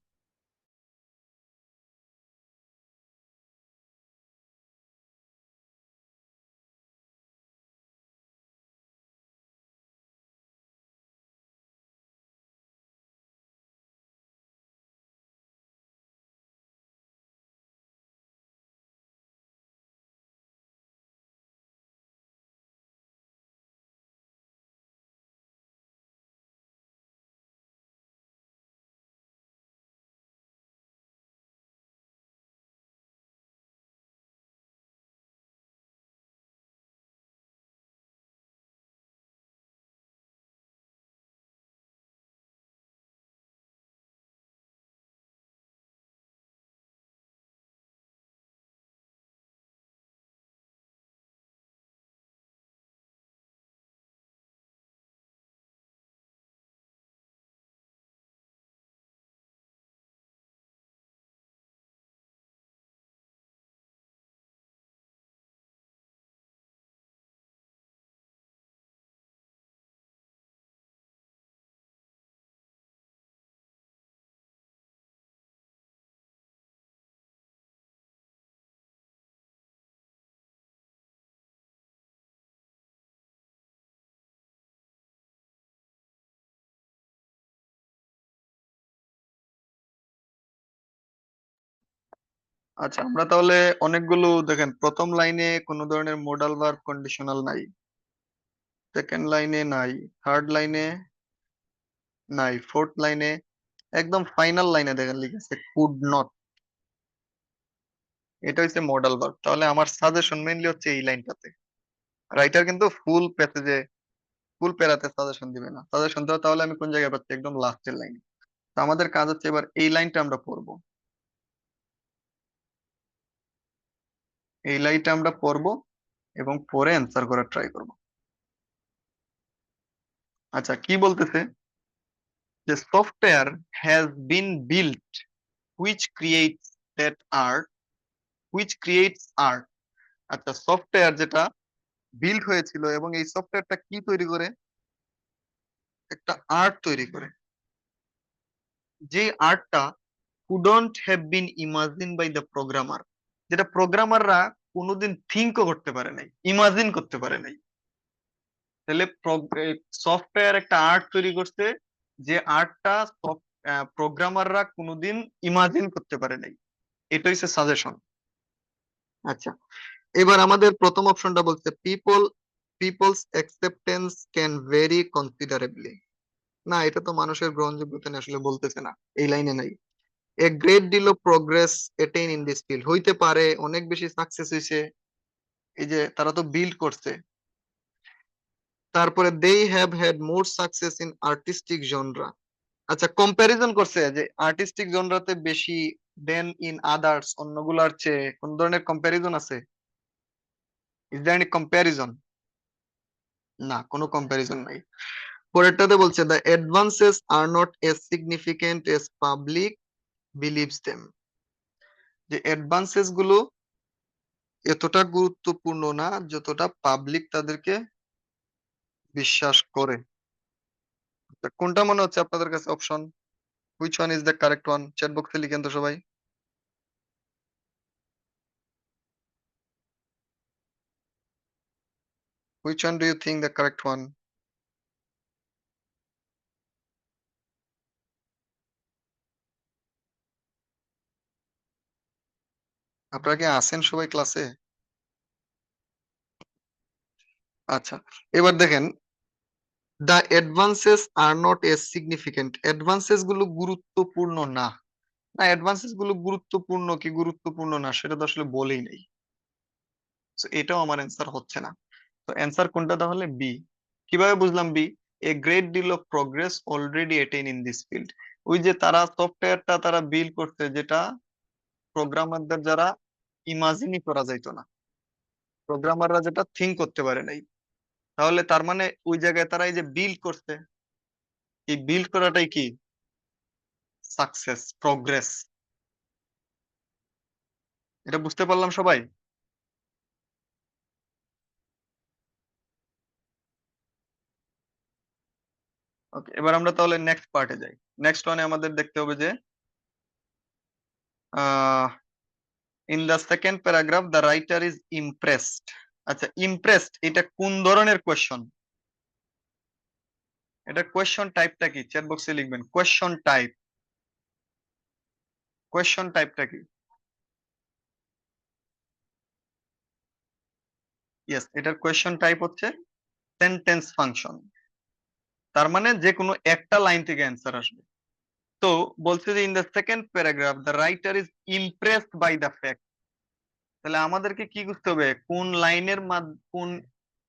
আচ্ছা, আমরা তাহলে অনেকগুলো দেখেন, প্রথম লাইনে কোনো ধরনের মোডাল ভার্ব কন্ডিশনাল নাই, সেকেন্ড লাইনে নাই, থার্ড লাইনে নাই, ফোর্থ লাইনে, একদম ফাইনাল লাইনে দেখেন লিখেছে কুড নট। এটা হচ্ছে মডাল ভার্ব। তাহলে আমার সাজেশন মেইনলি হচ্ছে এই লাইনটাতে। রাইটার কিন্তু ফুল প্যাসেজে, ফুল প্যারাতে সাজেশন দিবে না। সাজেশন দেওয়া তাহলে আমি কোন জায়গায় পাচ্ছি? একদম লাস্টের লাইনে। তো আমাদের কাজ হচ্ছে এবার এই লাইনটা আমরা পড়বো, এই লাইনটা আমরা পড়বো এবং পরে অ্যান্সার করার ট্রাই করব। আচ্ছা, কি বলতেছে? যে software has been built which creates that art, which creates art. আচ্ছা, সফটওয়্যার যেটা বিল্ড হয়েছিল এবং এই সফটওয়্যারটা কি তৈরি করে? একটা আর্ট তৈরি করে। যে আর্টটা couldn't have been imagine by the programmer, যেটা প্রোগ্রামাররা কোনোদিন থিঙ্কও করতে পারে নাই, ইমাজিন করতে পারে নাই। তাহলে সফটওয়্যার একটা আর্ট তৈরি করছে, যে আর্টটা প্রোগ্রামাররা কোনোদিন ইমাজিন করতে পারে নাই। এটা হচ্ছে সাজেশন। আচ্ছা, এবার আমাদের প্রথম অপশনটা বলছে people's acceptance can very considerably. না, এটা তো মানুষের গ্রহণযোগ্যতা নিয়ে আসলে বলতেছে না, এই লাইনে নাই। A great deal of progress attain in this field, হইতে পারে অনেক বেশি সাকসেস হয়েছে, এই যে তারা তো বিল্ড করছে। তারপরে they have had more success in artistic genre. আচ্ছা, কম্প্যারিজন করছে যে আর্টিস্টিক জনরাতে বেশি দেন ইন আদার্স, অন্যগুলার চেয়ে কোন ধরনের কম্প্যারিজন আছে? Is there any comparison? না, কোনো কম্প্যারিজন নাই। পরেরটাতে বলছে the advances are not as significant as public believes them, যে অ্যাডভান্সেস গুলো এতটা গুরুত্বপূর্ণ না যতটা পাবলিক তাদেরকে বিশ্বাস করে। তা কোনটা মনে হচ্ছে আপনাদের কাছে option? Which one is the correct one? Chat বক্সে লিখেন তো সবাই। Which one do you think the correct one? আপনারা কি আছেন সবাই ক্লাসে? আচ্ছা, এবার দেখেন, the advances are not as significant, advances গুলো গুরুত্বপূর্ণ না। না, অ্যাডভান্সেস গুলো গুরুত্বপূর্ণ কি গুরুত্বপূর্ণ না সেটা তো আসলে বলেই নাই। So এটাও আমার অ্যান্সার হচ্ছে না। তো অ্যান্সার কোনটা তাহলে? বি। কিভাবে বুঝলাম B? A great deal of progress already attain in this field. ওই যে তারা সফটওয়্যারটা তারা বিল্ড করছে, যেটা প্রোগ্রামারদের দ্বারা ইমাজিনই করা যাইতো না, প্রোগ্রামাররা যেটা থিঙ্ক করতে পারে নাই। তাহলে তার মানে ওই জায়গায় তারা এই যে বিল্ড করছে, এই বিল্ড করাটাই কি? Success, progress. এটা বুঝতে পারলাম সবাই? ওকে, এবার আমরা তাহলে নেক্সট পার্টে যাই। নেক্সট ওয়ানে আমাদের দেখতে হবে যে uh in the second paragraph the writer is impressed. আচ্ছা, ইমপ্রেসড এটা কোন ধরনের কোয়েশ্চন? এটা কোয়েশ্চন টাইপটা কি? চ্যাট বক্সে লিখবেন কোয়েশ্চন টাইপ। কোয়েশ্চন টাইপটা কি? ইয়েস, এটার কোয়েশ্চন টাইপ হচ্ছে সেন্টেন্স ফাংশন। তার মানে যে কোনো একটা লাইন থেকে অ্যান্সার আসবে। তো বলছে যে in the second paragraph the writer is impressed by the fact. তাহলে আমাদেরকে কি বুঝতে হবে? কোন লাইনের কোন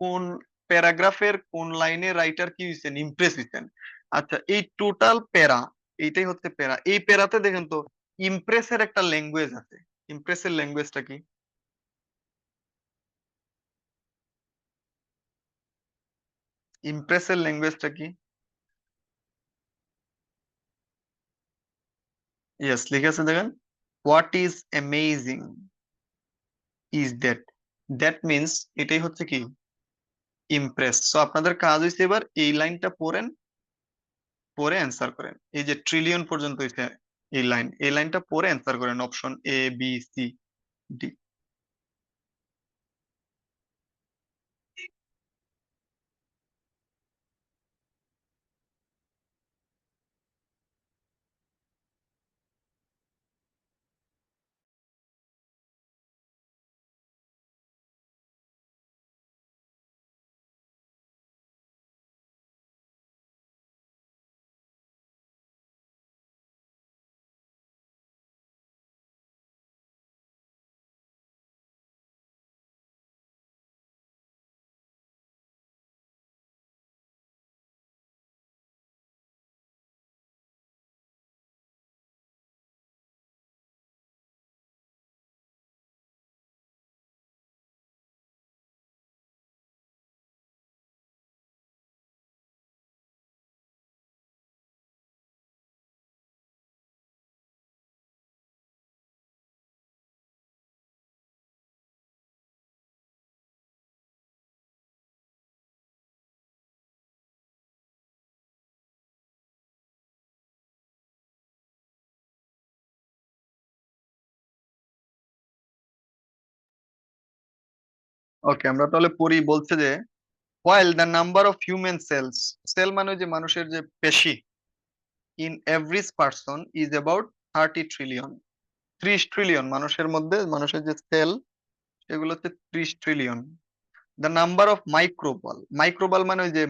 কোন প্যারাগ্রাফের কোন লাইনে রাইটার কি হয়েছেন? ইমপ্রেস হয়েছেন। আচ্ছা, এই টোটাল প্যারা, এইটাই হচ্ছে প্যারা। এই প্যারাতে দেখেন তো ইমপ্রেসের একটা ল্যাঙ্গুয়েজ আছে। ইমপ্রেসের ল্যাঙ্গুয়েজটা কি? ইমপ্রেসের ল্যাঙ্গুয়েজটা কি? ইয়েস, লিখে আছে দেখেন, what is amazing is that. That means এটাই হচ্ছে কি? ইমপ্রেস। সো আপনাদের কাজ হয়েছে এবার এই লাইনটা পড়েন, পরে অ্যান্সার করেন। এই যে ট্রিলিয়ন পর্যন্ত হয়েছে এই লাইন, এই লাইনটা পরে অ্যান্সার করেন option A B C D. Okay, আমরা তাহলে পড়ি। বলছে যে while the number of human cells, cell মানে যে মানুষের যে পেশি, in average person is about 30 trillion, 30 trillion মানুষের মধ্যে, মানুষের যে সেল সেগুলো হচ্ছে 30 trillion. The number of microbial, microbial মানে ওই যে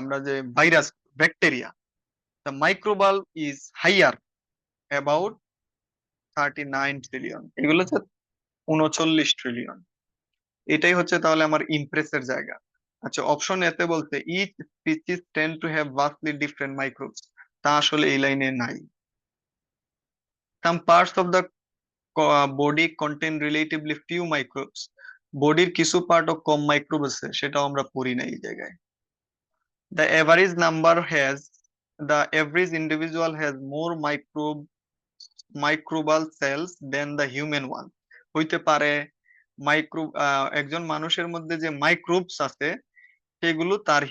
আমরা যে virus, bacteria, the microbial is higher about 39 trillion, এগুলো হচ্ছে 39 ট্রিলিয়ন। এটাই হচ্ছে তাহলে আমার ইমপ্রেসের জায়গা। আচ্ছা, অপশন এতে বলতে each species tend to have vastly different microbes, তা আসলে এই লাইনে নাই। Some parts of the body contain relatively few microbes, বডির কিছু পার্টও কম মাইক্রোব আছে, সেটাও আমরা পড়ি না এই জায়গায়। The average number has, the average individual has more microbial cells than the human one, হইতে পারে মাইক্রো, একজন মানুষের মধ্যে যে মাইক্রোবস আছে সেগুলো তার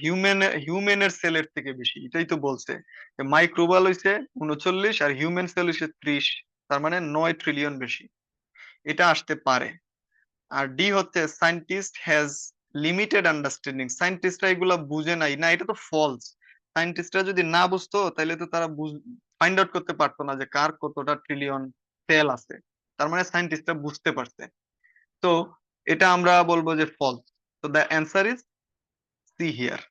হিউম্যানের সেলের থেকে বেশি, এটাই তো বলছে। মাইক্রোবাল হইছে 39 আর হিউম্যান সেল হইছে 30, তার মানে 9 ট্রিলিয়ন বেশি, এটা আসতে পারে। আর ডি হচ্ছে সায়েন্টিস্ট হ্যাজ লিমিটেড আন্ডারস্ট্যান্ডিং, সায়েন্টিস্টরা এগুলা বুঝে নাই, না এটা তো ফলস। সায়েন্টিস্টরা যদি না বুঝতো তাহলে তো তারা ফাইন্ড আউট করতে পারতো না যে কার কতটা ট্রিলিয়ন সেল আছে, তার মানে সায়েন্টিস্টরা বুঝতে পারছে। তো এটা আমরা বলবো যে ফলস। তো the answer is C here.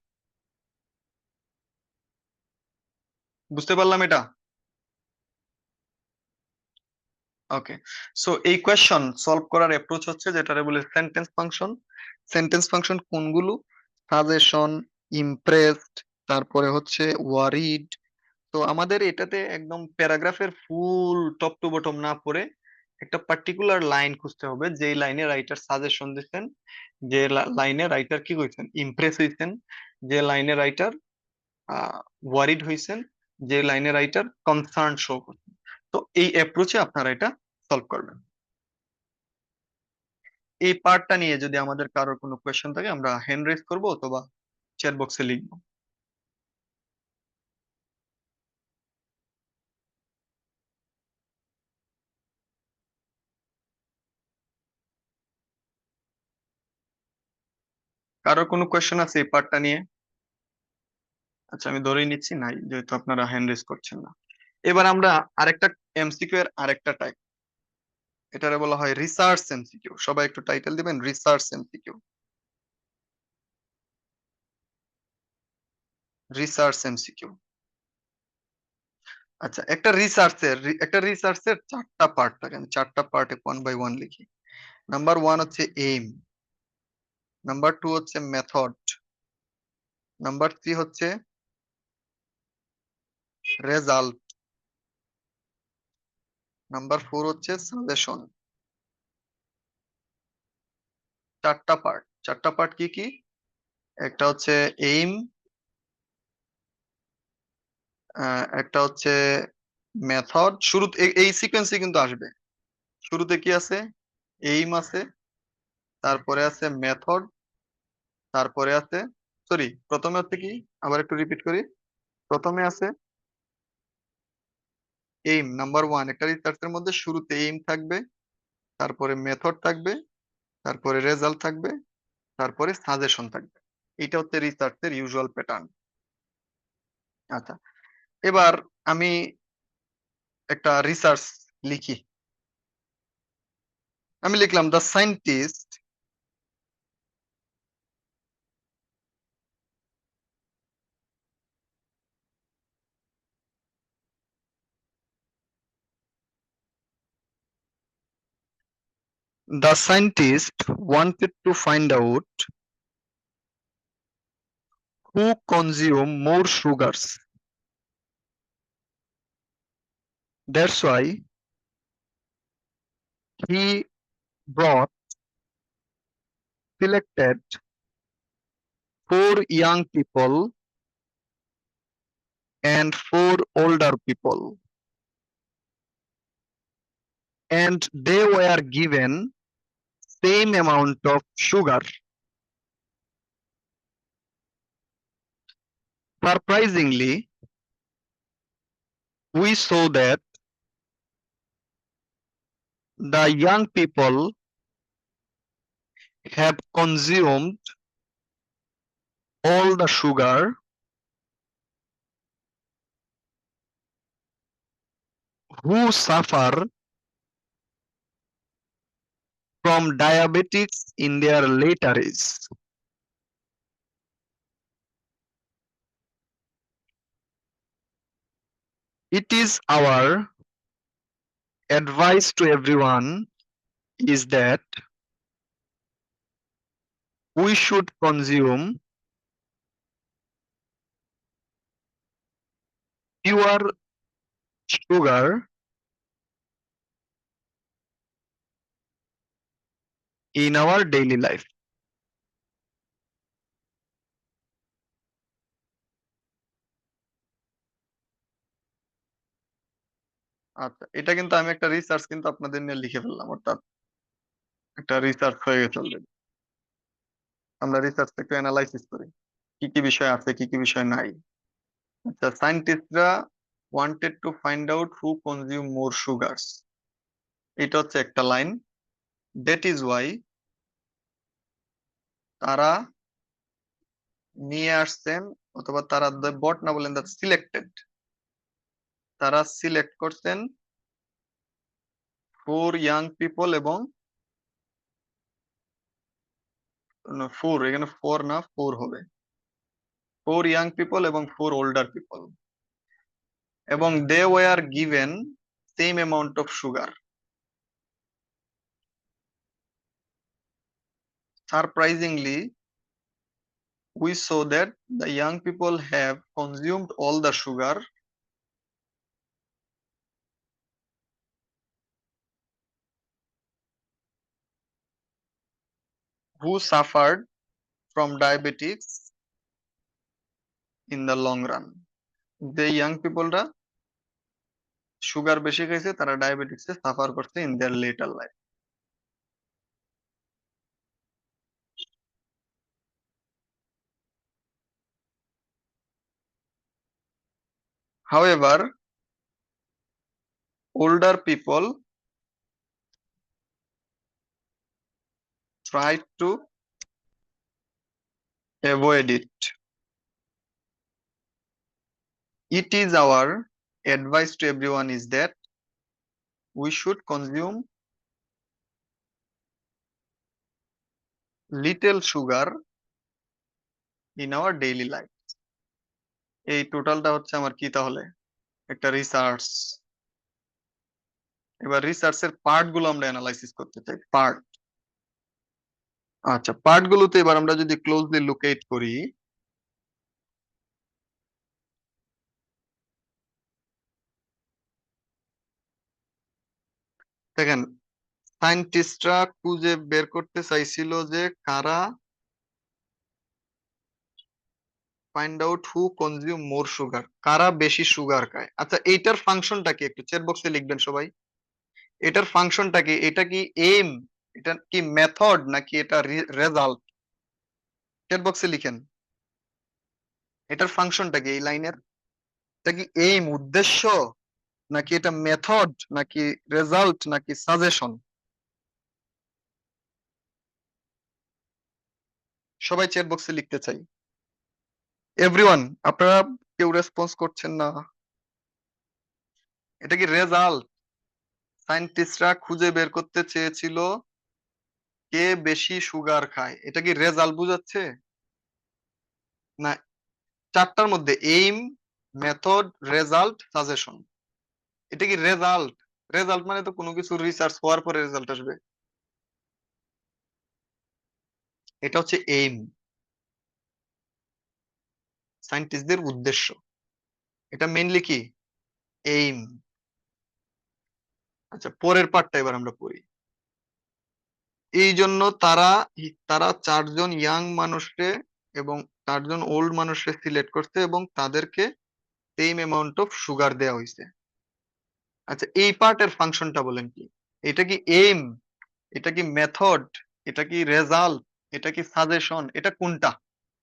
বুঝতে পারলাম এটা? ওকে, সো এই কোয়েশ্চন সলভ করার অ্যাপ্রোচ হচ্ছে যেটারে বলে সেন্টেন্স ফাংশন। সেন্টেন্স ফাংশন কোনগুলো? সাজেশন, ইমপ্রেসড, তারপরে হচ্ছে ওয়ারিড। তো আমাদের এটাতে একদম প্যারাগ্রাফের ফুল টপ টু বটম না পড়ে একটা পার্টিকুলার লাইন খুঁজতে হবে, যে লাইনে রাইটার সাজেশন দিচ্ছেন, যে লাইনে রাইটার কি কইছেন, ইমপ্রেস হইছেন, যে লাইনে রাইটার ওয়ারিড হইছেন, যে লাইনে রাইটার কনসার্ন শো করছেন। তো এই অ্যাপ্রোচে আপনারা এটা সলভ করবেন। এই পার্টটা নিয়ে যদি আমাদের কারোর কোনো কোয়েশ্চেন থাকে আমরা হ্যান্ড রেজ করবো অথবা চ্যাট বক্সে লিখবো। কারোর কোনো কোয়েশ্চেন আছে এই পার্টটা নিয়ে? আচ্ছা, আমি ধরেই নিচ্ছি নাই, যেহেতু আপনারা হ্যান্ড রেজ করছেন না। এবার আমরা আরেকটা এমসিকিউ এর আরেকটা টাইপ, এটারে বলা হয় রিসার্চ এমসিকিউ। সবাই একটু টাইটেল দিবেন, রিসার্চ এমসিকিউ। Research MCQ. আচ্ছা, একটা রিসার্চের চারটা পার্ট থাকে, আমি চারটা পার্টে ওয়ান বাই ওয়ান লিখি। নাম্বার ওয়ান হচ্ছে এইম, নাম্বার টু হচ্ছে মেথড, নাম্বার থ্রি হচ্ছে রেজাল্ট, নাম্বার ফোর হচ্ছে সাজেশন। চারটা পার্ট, চারটা পার্ট কি কি? একটা হচ্ছে এইম, একটা হচ্ছে মেথড, শুরুতে এই সিকোয়েন্সে কিন্তু আসবে। শুরুতে কি আছে? এইম আছে, তারপরে আছে মেথড, তারপরে আছে, সরি, প্রথমে হচ্ছে কি, আবার একটু রিপিট করি। প্রথমে আছে এইম, নাম্বার ওয়ান। একটা রিসার্চের মধ্যে শুরুতে এইম থাকবে, তারপরে মেথড থাকবে, তারপরে রেজাল্ট থাকবে, তারপরে সাজেশন থাকবে। এটা হচ্ছে রিসার্চের ইউজুয়াল প্যাটার্ন। আচ্ছা, এবার আমি একটা রিসার্চ লিখি। আমি লিখলাম the scientist the scientist wanted to find out who consume more sugars. That's why he brought selected four young people and four older people, and they were given same amount of sugar. Surprisingly, we saw that the young people have consumed all the sugar who suffer from diabetes in their later age. It is our advice to everyone is that we should consume pure sugar in our daily life. আচ্ছা, এটা কিন্তু আমি একটা research কিন্তু আপনাদের নিয়ে লিখে ফেললাম, অর্থাৎ একটা রিসার্চ হয়ে গেছে অলরেডি। আমরা রিসার্চ একটু অ্যানালাইসিস করি, কি কি বিষয় আছে, কি কি বিষয় নাই। আচ্ছা, সায়েন্টিস্টরা wanted to find out who consume more sugars, এটা হচ্ছে একটা লাইন। দ্যাট ইজ ওয়াই তারা নিয়ে আসছেন, অথবা তারা বট না বলেন, দ্য সিলেক্টেড, তারা সিলেক্ট করছেন 4 ইয়াং পিপল এবং 4, এখানে 4 না 4 হবে, 4 ইয়াং পিপল এবং 4 ওল্ডার পিপল, এবং they were given same amount of sugar. Surprisingly, we saw that the young people have consumed all the sugar who suffered from diabetics in the long run. যে young পিপলরা sugar বেশি খাইছে তারা diabetics এ suffer করছে in their later life. However, older people try to avoid it. It is our advice to everyone is that we should consume little sugar in our daily life. এই টোটালটা হচ্ছে আমার কি তাহলে একটা রিসার্চ। এবার রিসার্চের পার্ট গুলো আমরা অ্যানালাইসিস করতে চাই, পার্ট। আচ্ছা, পার্ট গুলোতে এবার আমরা যদি ক্লোজলি লোকেট করি, দেখেন সায়েন্টিস্টরা খুঁজে বের করতে চাইছিল যে কারা find out who consume more sugar, কারা বেশি সুগার খায়। আচ্ছা, এইটার ফাংশনটা কি একটু চ্যাট বক্সে লিখবেন সবাই। এটার ফাংশনটা কি, এটা কি এইম, এটা কি মেথড, নাকি এটা রেজাল্ট? চ্যাট বক্সে লিখেন এটার ফাংশনটা কি এই লাইনের। এটা কি এইম উদ্দেশ্য, নাকি এটা মেথড, নাকি রেজাল্ট, নাকি সাজেশন? সবাই চ্যাট বক্সে লিখতে চাই। এভরিওয়ান, আপনারা কেউ রেসপন্স করছেন না। এটা কি রেজাল্ট? সায়েন্টিস্টরা খুঁজে বের করতে চেয়েছিল কে বেশি সুগার খায়, এটা কি রেজাল্ট বুঝাচ্ছে? না, চারটার মধ্যে এইম, মেথড, রেজাল্ট, সাজেশন, এটা কি রেজাল্ট? রেজাল্ট মানে তো কোনো কিছু রিসার্চ হওয়ার পরে রেজাল্ট আসবে। এটা হচ্ছে এইম, সায়েন্টিস্টদের উদ্দেশ্য। এটা মেইনলি কি এইম। আচ্ছা, পরের পার্টটা এবার আমরা পড়ি। এই জন্য তারা তারা 4 জন ইয়াং মানুষকে এবং 4 জন ওল্ড মানুষকে সিলেক্ট করছে এবং তাদেরকে সেম অ্যামাউন্ট অফ সুগার দেওয়া হয়েছে। আচ্ছা, এই পার্টের ফাংশনটা বলেন কি? এটা কি এইম, এটা কি মেথড, এটা কি রেজাল্ট, এটা কি সাজেশন, এটা কোনটা?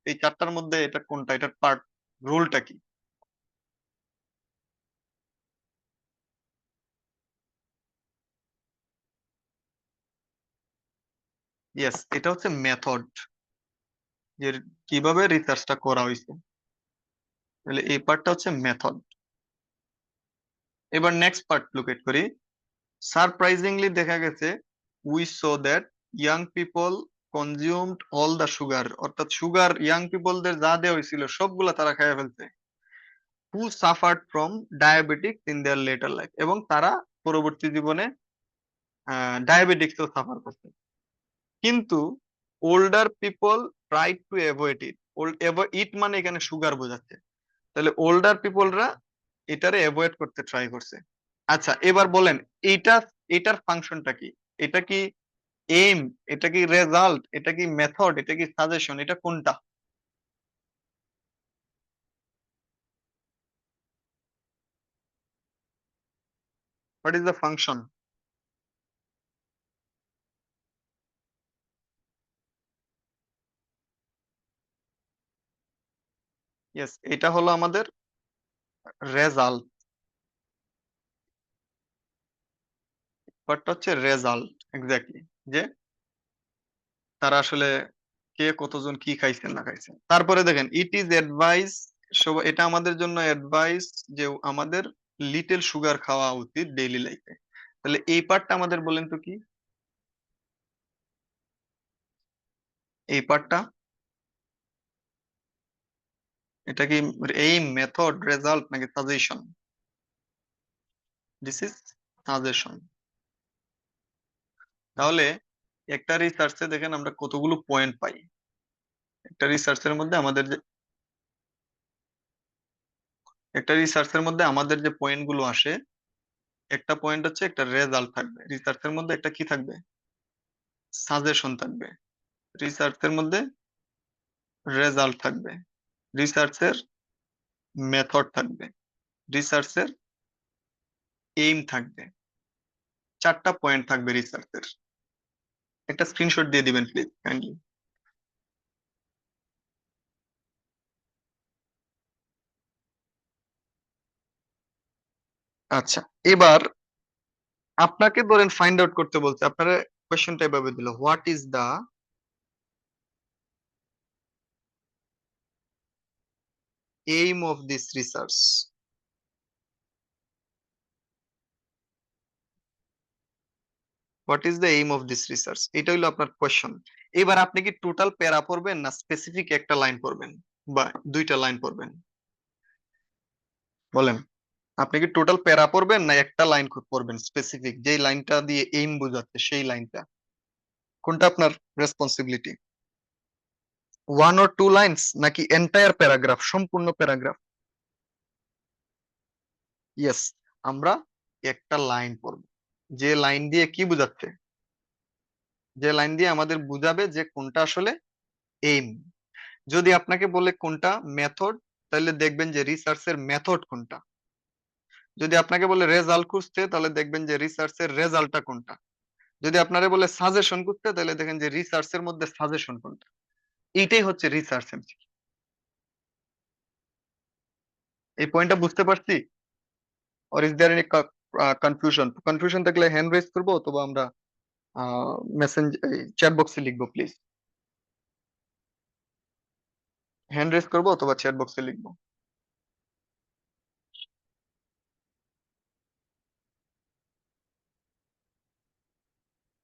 এই চারটার মধ্যে এটা কোনটা, এটার পার্ট, রুলটা কি? ইয়েস, এটা হচ্ছে মেথড, যে কিভাবে রিসার্চটা করা হয়েছে। তাহলে এই পার্টটা হচ্ছে মেথড। এবার নেক্সট পার্ট লুকেট করি। সারপ্রাইজিংলি দেখা গেছে we saw that young people consumed all the sugar, অর্থাৎ সুগার ইয়াং পিপলদের যা দেওয়া হয়েছিল সবগুলা তারা খেয়ে ফেলছে। Who suffered from diabetic in their later life, এবং তারা পরবর্তী জীবনে ডায়াবেটিক্সও সাফার করছে। কিন্তু older people try to avoid it. It মানে এখানে সুগার বোঝাচ্ছে, তাহলে ওল্ডার পিপলরা এটারে অ্যাভয়েড করতে ট্রাই করছে। আচ্ছা, এবার বলেন এইটা, এটার ফাংশনটা কি? এটা কি এইম, এটা কি রেজাল্ট, এটা কি মেথড, এটা কি সাজেশন, এটা কোনটা? What is the function? Yes, এটা হলো আমাদের রেজাল্ট। ব্যাপারটা হচ্ছে রেজাল্ট, এক্স্যাক্টলি, যে তারা আসলে কে কতজন কি খাইছেন না খাইছেন। তারপরে দেখেন ইট ইজ অ্যাডভাইস, এটা আমাদের জন্য অ্যাডভাইস যে আমাদের লিটল সুগার খাওয়া উচিত ডেইলি লাইফে। তাহলে এই পার্টটা আমাদের বলেন তো কি? এই পার্টটা, এটা কি এই মেথড, রেজাল্ট, নাকি সাজেশন? This is suggestion. তাহলে একটা রিসার্চে দেখেন আমরা কতগুলো পয়েন্ট পাই। একটা রিসার্চের মধ্যে আমাদের যে একটা রিসার্চের মধ্যে আমাদের যে পয়েন্ট গুলো আসে, একটা পয়েন্ট হচ্ছে একটা রেজাল্ট থাকবে রিসার্চের মধ্যে, একটা কি থাকবে? সাজেশন থাকবে রিসার্চের মধ্যে, রেজাল্ট থাকবে রিসার্চের, মেথড থাকবে রিসার্চের, এইম থাকবে। চারটা পয়েন্ট থাকবে রিসার্চের। একটা স্ক্রিনশট দিয়ে দিবেন প্লিজ কাইন্ডলি। আচ্ছা, এবার আপনাকে ধরেন ফাইন্ড আউট করতে বলছে, আপনারা কোয়েশ্চেনটা এভাবে দিল, what is the aim of this research? What is the aim of this research, এটা হলো আপনার কোয়েশ্চন। এবার আপনি কি টোটাল প্যারা পড়বেন, না স্পেসিফিক একটা লাইন পড়বেন, বা দুইটা লাইন পড়বেন? বলেন, আপনি কি টোটাল প্যারা পড়বেন, না একটা লাইন পড়বেন স্পেসিফিক, যেই লাইনটা দিয়ে এইম বোঝাচ্ছে সেই লাইনটা? কোনটা আপনার responsibility? One or two lines, নাকি এন্টায়ার প্যারাগ্রাফ, সম্পূর্ণ প্যারাগ্রাফ? ইয়েস, আমরা একটা লাইন পড়ব, যে লাইন দিয়ে কি বোঝাচ্ছে, যে লাইন দিয়ে আমাদের বুঝাবে যে কোনটা আসলে এইম। যদি আপনাকে বলে কোনটা মেথড, তাহলে দেখবেন যে রিসার্চের মেথড কোনটা। যদি আপনাকে বলে রেজাল্ট খুঁজতে, তাহলে দেখবেন যে রিসার্চের রেজাল্টটা কোনটা। যদি আপনারে বলে সাজেশন খুঁজতে, তাহলে দেখেন যে রিসার্চের মধ্যে সাজেশন কোনটা। এইটাই হচ্ছে রিসার্চ এমসিকিউ। এই পয়েন্টটা বুঝতে পারছি? Or is there any confusion? Confusion থাকলে হ্যান্ড রেজ করবো, অথবা আমরা মেসেঞ্জ চ্যাট বক্সে লিখবো প্লিজ। হ্যান্ড রেজ করবো অথবা চ্যাট বক্সে লিখবো।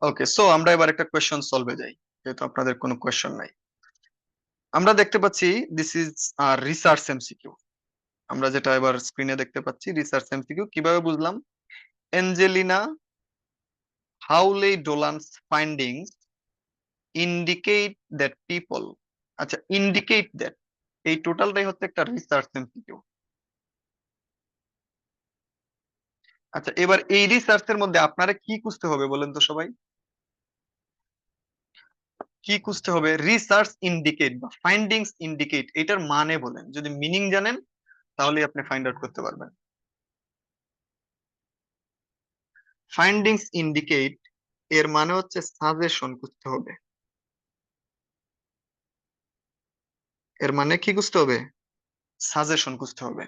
ওকে, সো আমরা এবার একটা কোয়েশ্চন সলভে যাই, যেহেতু আপনাদের কোনো কোয়েশ্চন নাই। আমরা দেখতে পাচ্ছি দিস ইজ রিসার্চ এমসিকিউ। আমরা যেটা এবার স্ক্রিনে দেখতে পাচ্ছি রিসার্চ এমসিকিউ, কিভাবে বুঝলাম? Angelina Hawley Dolan's findings indicate that people. আচ্ছা, ইন্ডিকেট দ্যাট, এই টোটালটাই হচ্ছে একটা রিসার্চ এমসিকিউ। আচ্ছা, এবার এই রিসার্চের মধ্যে আপনারা কি খুঁজতে হবে বলেন তো সবাই? কি খুঁজতে হবে? রিসার্চ ইন্ডিকেট বা ফাইন্ডিংস ইন্ডিকেট, এটার মানে বলেন, যদি মিনিং জানেন তাহলে আপনি ফাইন্ড আউট করতে পারবেন। ফাইন্ডিংস ইন্ডিকেট এর মানে হচ্ছে সাজেশন খুঁজতে হবে। এর মানে কি খুঁজতে হবে? সাজেশন খুঁজতে হবে।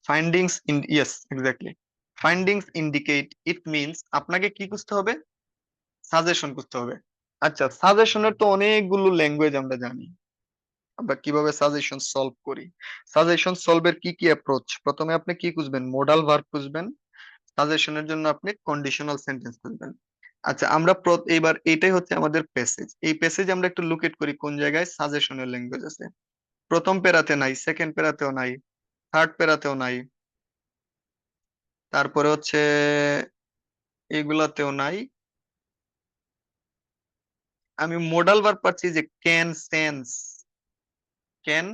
Findings in, yes exactly, findings indicate it means আপনাকে কি খুঁজতে হবে? সাজেশন করতে হবে। আচ্ছা, সাজেশনের তো অনেকগুলো ল্যাঙ্গুয়েজ আমরা জানি। আমরা কিভাবে সাজেশন সলভ করি? সাজেশন সলভের কি কি অ্যাপ্রোচ? প্রথমে আপনি কি খুঁজবেন? মোডাল ভার্ব খুঁজবেন। সাজেশনের জন্য আপনি কন্ডিশনাল সেন্টেন্স খুঁজবেন। আচ্ছা, আমরা এবার এটাই হচ্ছে আমাদের প্যাসেজ। এই প্যাসেজ আমরা একটু লুকেট করি কোন জায়গায় সাজেশনের ল্যাঙ্গুয়েজ আছে। প্রথম প্যারাতে নাই, সেকেন্ড প্যারাতেও নাই, থার্ড প্যারাতেও নাই, তারপরে হচ্ছে এগুলাতেও নাই। আমি মোডাল ভার্ব পাচ্ছি যে ক্যান সেন্স, ক্যান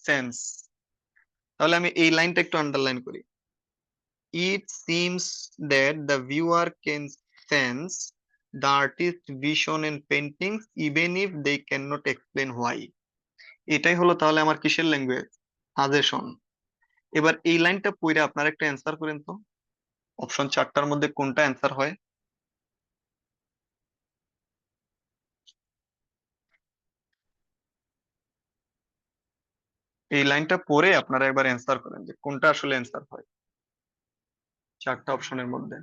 সেন্স। তাহলে আমি এই লাইনটা একটু আন্ডারলাইন করি। It seems that the viewer can sense the artist's vision in paintings even if they cannot explain why. এটাই হলো তাহলে আমার কিসের ল্যাঙ্গুয়েজ? সাজেশন। এবার এই লাইনটা পড়ে আপনারা একটা অ্যান্সার করেন তো, অপশন চারটার মধ্যে কোনটা অ্যান্সার হয়? এই লাইনটা পড়ে আপনারা একবার অ্যান্সার করেন যে কোনটা আসলে অ্যান্সার হয় চারটা অপশনের মধ্যে।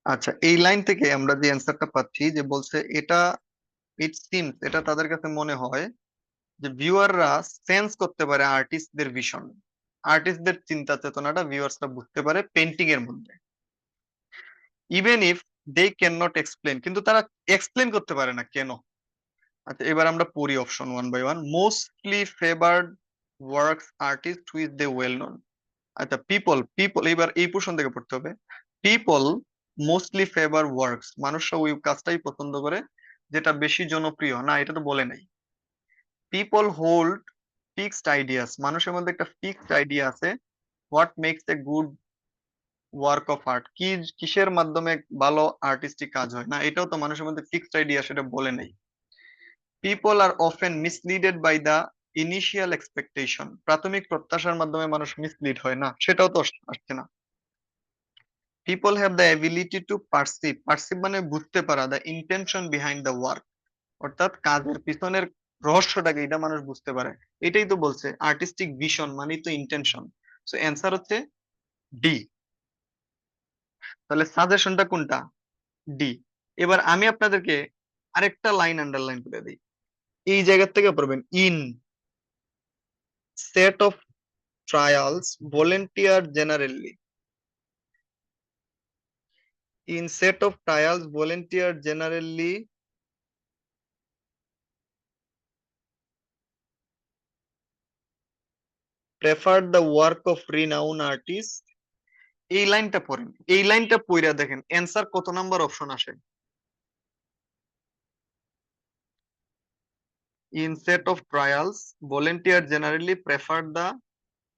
আচ্ছা, এই লাইন থেকে আমরা যে অ্যান্সারটা পাচ্ছি যে বলছে এটা, ইট সিমস, এটা তাদের কাছে মনে হয় যে ভিউয়াররা সেন্স করতে পারে আর্টিস্টদের ভিশন, আর্টিস্টদের চিন্তা চেতনাটা ভিউয়ার্সরা বুঝতে পারে পেন্টিং এর মধ্যে। Even if they can not explain, কিন্তু তারা এক্সপ্লেন করতে পারে না কেন। আচ্ছা, এবার আমরা পড়ি option one by one. Mostly favoured works artist which they well known. আচ্ছা, পিপল, পিপল এবার এই পোর্শন থেকে পড়তে হবে। পিপল মোস্টলি ফেভার ওয়ার্কস, মানুষরা ওই কাজটাই পছন্দ করে যেটা বেশি জনপ্রিয়। না, এটা তো বলে নাই। পিপল হোল্ড ফিক্সড আইডিয়াস, মানুষের মধ্যে একটা ফিক্সড আইডিয়া আছে। What makes a good work of art, কি কিসের মাধ্যমে ভালো আর্টিস্টিক কাজ হয়, না এটাও তো মানুষের মধ্যে ফিক্সড আইডিয়া, সেটা বলে নেই। People are often misleaded by the initial expectation, প্রাথমিক প্রত্যাশার মাধ্যমে মানুষ মিসলিড হয়, না সেটাও তো আসছে না। People have the ability to perceive, perceive মানে বুঝতে পারা, the intention behind the work, অর্থাৎ কাজের পিছনের রহস্যটাকে এটা মানুষ বুঝতে পারে। এটাই তো বলছে আর্টিস্টিক ভিশন মানেই তো ইন্টেনশন। সো অ্যান্সার হচ্ছে ডি। তাহলে সাজেশনটা কোনটা? ডি। এবার আমি আপনাদেরকে আরেকটা লাইন আন্ডারলাইন করে দিই। এই জায়গা থেকে পড়বেন, in set of trials volunteer generally, in set of trials volunteer generally prefer the work of renown artist. এই লাইনটা পড়েন, এই লাইনটা পড়া দেখেন অ্যান্সার কত নাম্বার অপশন আসে। In set of trials volunteer generally prefer the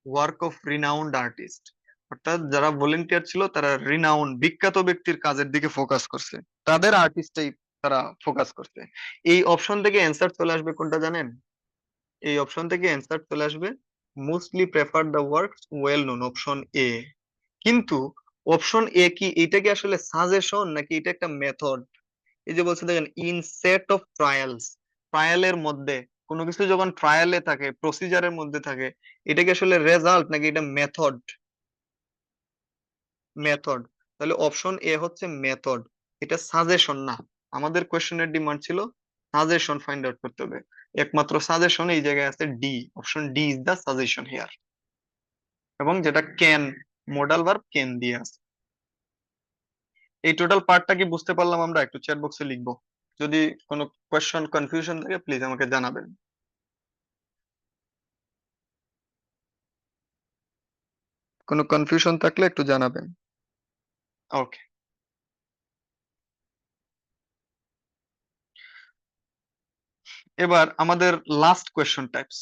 work of renowned artist, অর্থাৎ যারা ভলেন্টিয়ার ছিল তারা রিনাউন্ড বিখ্যাত ব্যক্তির কাজের দিকে ফোকাস করছে, তাদের আর্টিস্টই তারা ফোকাস করছে। এই অপশন থেকে অ্যান্সার চলে আসবে কোনটা জানেন? এই অপশন থেকে অ্যান্সার চলে আসবে mostly prefer the works well known, option A. কিন্তু অপশন এ কি, এটা কি আসলে সাজেশন নাকি এটা একটা মেথড? এই যে বলছে দেখেন, ইন সেট অফ ট্রায়ালস, ট্রায়ালের মধ্যে, কোনো কিছু যখন ট্রায়ালে থাকে, প্রসিজারের মধ্যে থাকে, এটা কি আসলে রেজাল্ট নাকি এটা মেথড? মেথড। তাহলে অপশন এ হচ্ছে মেথড, এটা সাজেশন না। আমাদের কোশ্চেনের ডিমান্ড ছিল সাজেশন ফাইন্ড আউট করতে হবে, একমাত্র সাজেশন এই জায়গায় আছে D, option D is the suggestion here. এবং যেটা ক্যান, মোডাল ভার্ব ক্যান দিয়ে আছে। এই টোটাল পার্টটা কি বুঝতে পারলাম? আমরা একটু চ্যাট বক্সে লিখবো। যদি কোনো কোয়েশ্চন কনফিউশন থাকে প্লিজ আমাকে জানাবেন। কোনো কনফিউশন থাকলে একটু জানাবেন। ওকে, এবার আমাদের last question types,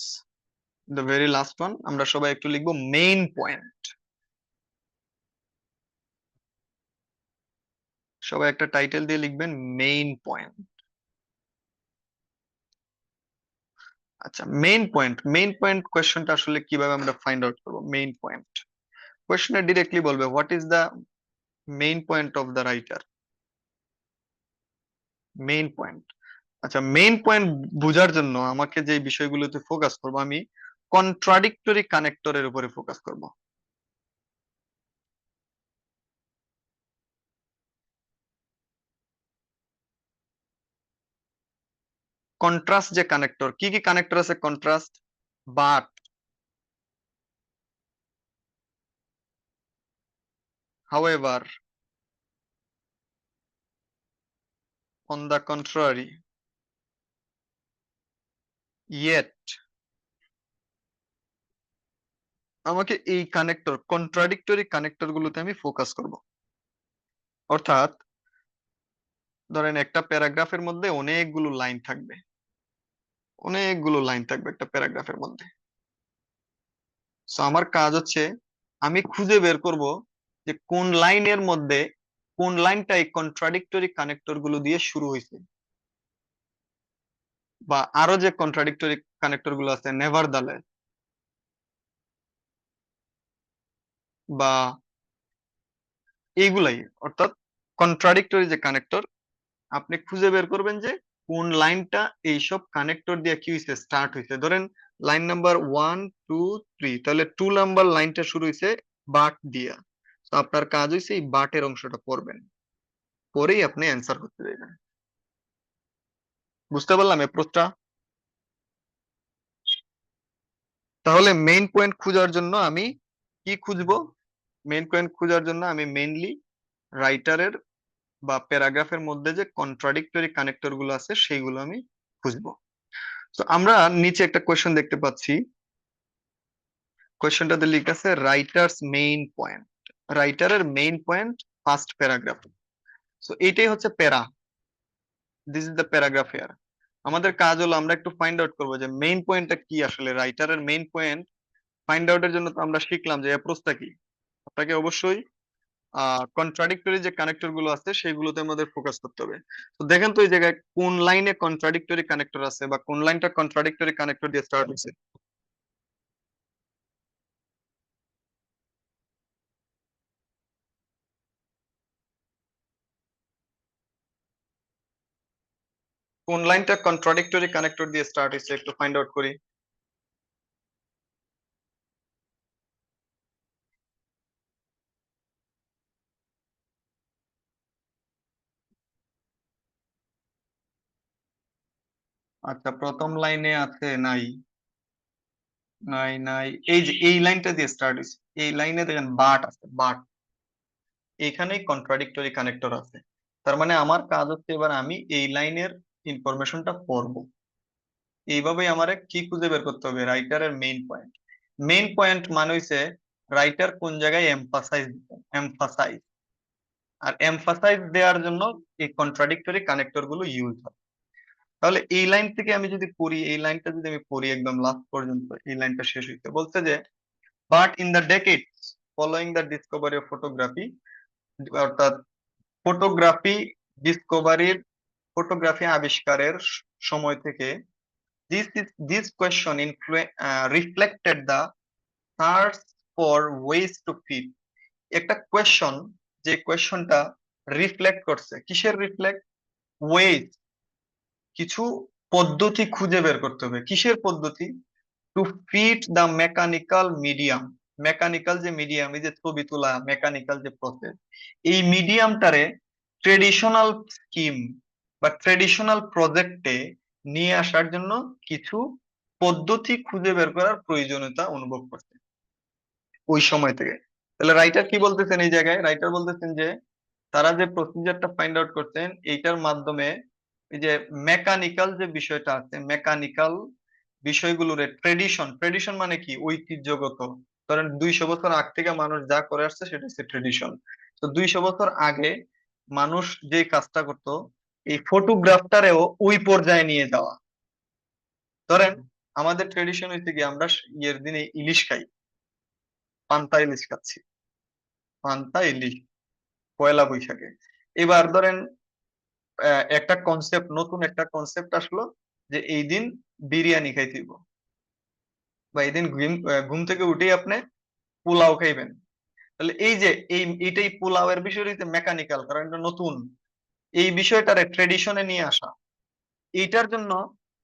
the very last one. আমরা সবাই একটু লিখবো মেইন পয়েন্ট। সবাই একটা টাইটেল দিয়ে লিখবেন মেইন পয়েন্ট। আচ্ছা, মেইন পয়েন্ট, মেইন পয়েন্ট কোয়েশ্চনটা আসলে কিভাবে আমরা ফাইন্ড আউট করবো? মেইন পয়েন্ট কোয়েশ্চনে ডিরেক্টলি বলবে what is the main point of the writer. Main point. আচ্ছা, মেইন পয়েন্ট বোঝার জন্য আমাকে যে বিষয়গুলোতে ফোকাস করবো, আমি কন্ট্রাডিক্টরি কানেক্টরের উপরে ফোকাস করব। কন্ট্রাস্ট যে কানেক্টর, কি কি কানেক্টর আছে? Contrast, but, however, on the contrary, yet. আমাকে এই কানেক্টর, কন্ট্রাডিক্টরি কানেক্টর গুলোতে আমি ফোকাস করব। অর্থাৎ ধরেন একটা প্যারাগ্রাফের মধ্যে অনেকগুলো লাইন থাকবে, অনেকগুলো লাইন থাকবে একটা প্যারাগ্রাফের মধ্যে। সো আমার কাজ হচ্ছে আমি খুঁজে বের করব যে কোন লাইনের মধ্যে, কোন লাইনটা এই কন্ট্রাডিক্টরি কানেক্টর গুলো দিয়ে শুরু হয়েছে, বা আরো যে কন্ট্রাডিক্টরি কানেক্টর গুলো আছে, নেভার দালে, বা এইগুলাই। অর্থাৎ কন্ট্রাডিক্টরি যে কানেক্টর, আপনি খুঁজে বের করবেন যে কোন লাইনটা এইসব কানেক্টর দিয়ে কি হয়েছে, স্টার্ট হয়েছে। ধরেন লাইন নাম্বার 1 2 3, তাহলে 2 নাম্বার লাইনটা শুরু হয়েছে বাট দিয়া। তো আপনার কাজ হয়েছে এই বাটের অংশটা পড়বেন, পরেই আপনি অ্যান্সার করতে যাবেন। বুঝতে পারলাম অ্যাপ্রোচটা? তাহলে মেইন পয়েন্ট খোঁজার জন্য আমি কি খুঁজবো? মেইন পয়েন্ট খোঁজার জন্য আমি মেইনলি রাইটারের বা প্যারাগ্রাফের মধ্যে যে কন্ট্রাডিক্টরি কানেক্টর গুলো আছে সেইগুলো আমি খুঁজবো। তো আমরা নিচে একটা কোয়েশ্চেন দেখতে পাচ্ছি। কোয়েশ্চেনটাতে লেখা আছে রাইটার্স মেইন পয়েন্ট, রাইটারের main point first paragraph. So এইটাই হচ্ছে para, this is the paragraph here. আমাদের কাজ হলো আমরা একটু ফাইন্ড আউট করবো যে মেইন পয়েন্টটা কি, আসলে রাইটারের মেইন পয়েন্ট ফাইন্ড আউটের জন্য তো আমরা শিখলাম যে অ্যাপ্রোচটা কি। আপনাকে অবশ্যই কন্ট্রাডিক্টরি যে কানেক্টর গুলো আছে সেগুলোতে আমাদের ফোকাস করতে হবে। তো দেখেন তো এই জায়গায় কোন লাইনে কন্ট্রাডিক্টরি কানেক্টর আছে, বা কোন লাইনটা কন্ট্রাডিক্টরি কানেক্টর দিয়ে স্টার্ট হয়েছে। কোন লাইনটা কন্ট্রাডিক্টরি কানেক্টর দিয়ে স্টার্ট হয়েছে একটু ফাইন্ড আউট করি। আচ্ছা, প্রথম লাইনে আছে নাই, নাই নাই, এই যে এই লাইনটা দিয়ে স্টার্ট হয়েছে, এই লাইনে দেখেন বাট আছে, বাট, এখানেই কন্ট্রাডিক্টরি কানেক্টর আছে। তার মানে আমার কাজ হচ্ছে এবার আমি এই লাইনের ইনফরমেশনটা পড়বো। এইভাবেই আমার কি খুঁজে বের করতে হবে? রাইটারের মেইন পয়েন্ট। মেইন পয়েন্ট মানে হইছে রাইটার কোন জায়গায় এমফাসাইজ, এমফাসাইজ, আর এমফাসাইজ দেওয়ার জন্য এই কন্ট্রাডিক্টরি কানেক্টর গুলো ইউজ হয়। তাহলে এই লাইন থেকে আমি যদি পড়ি, এই লাইনটা যদি আমি পড়ি একদম লাস্ট পর্যন্ত, এই লাইনটা শেষ হইতে বলছে যে but in the decades following the Discovery of photography, অর্থাৎ ফটোগ্রাফি ডিসকভারির, ফটোগ্রাফি আবিষ্কারের সময় থেকে this question reflected the search for ways to fit। একটা কোয়েশ্চন, যে কোয়েশ্চনটা রিফ্লেক্ট করছে, কিসের রিফ্লেক্ট? ওয়েজ, কিছু পদ্ধতি খুঁজে বের করতে হবে। কিসের পদ্ধতি? To fit the mechanical medium. Mechanical যে মিডিয়াম, এই যে ছবি তোলা মেকানিক্যাল যে প্রসেস, এই মিডিয়ামটারে ট্রেডিশনাল স্কিম বা ট্রেডিশনাল প্রজেক্টে নিয়ে আসার জন্য কিছু পদ্ধতি খুঁজে বের করার প্রয়োজনীয়তা অনুভব করছে। ওই সময় থেকে। তাহলে রাইটার কি বলতেছেন এই জায়গায়? রাইটার বলতেছেন যে তারা যে প্রসিজারটা ফাইন্ড আউট করছেন এইটার মাধ্যমে এই যে মেকানিক্যাল যে বিষয়টা আছে, মেকানিক্যাল বিষয়গুলোর ট্রেডিশন, ট্রেডিশন মানে কি ঐতিহ্যগত, ধরেন 200 বছর আগ থেকে মানুষ যা করে আসছে সেটা হচ্ছে ট্রেডিশন। তো 200 বছর আগে মানুষ যে কাজটা করতো, এই ফটোগ্রাফটারেও ওই পর্যায়ে নিয়ে যাওয়া। ধরেন আমাদের ট্রেডিশন হচ্ছে কি আমরা ইয়ের দিনে ইলিশ খাই, পান্তা ইলিশ খাচ্ছি, পান্তা ইলিশ পয়লা বৈশাখে। এবার ধরেন একটা কনসেপ্ট, নতুন একটা কনসেপ্ট আসলো যে এই দিন বিরিয়ানি খাইতে হইব, বা এই দিন ঘুম থেকে উঠেই আপনি পোলাও খাইবেন। তাহলে এই যে এইটাই পোলাও এর বিষয়টা মেকানিক্যাল, কারণ এটা নতুন, এই বিষয়টারে ট্রেডিশনে নিয়ে আসা। এইটার জন্য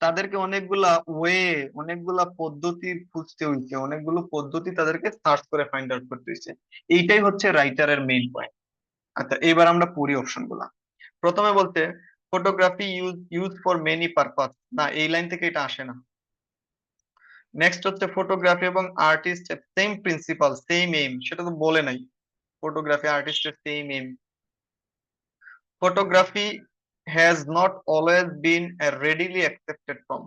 তাদেরকে অনেকগুলা ওয়ে, অনেকগুলা পদ্ধতি খুঁজতে হইছে, অনেকগুলো পদ্ধতি তাদেরকে সার্চ করে ফাইন্ড আউট করতে হইছে। এইটাই হচ্ছে রাইটারের মেইন পয়েন্ট। আচ্ছা এবার আমরা পড়ি অপশন গুলা। প্রথমে বলতে photography use for many purpose, না এই লাইন থেকে এটা আসে না। নেক্সট হচ্ছে ফটোগ্রাফি এবং artist same principal same aim, সেটা তো বলে নাই। ফটোগ্রাফি আর্টিস্টের same aim. Photography has not always been a readily accepted form,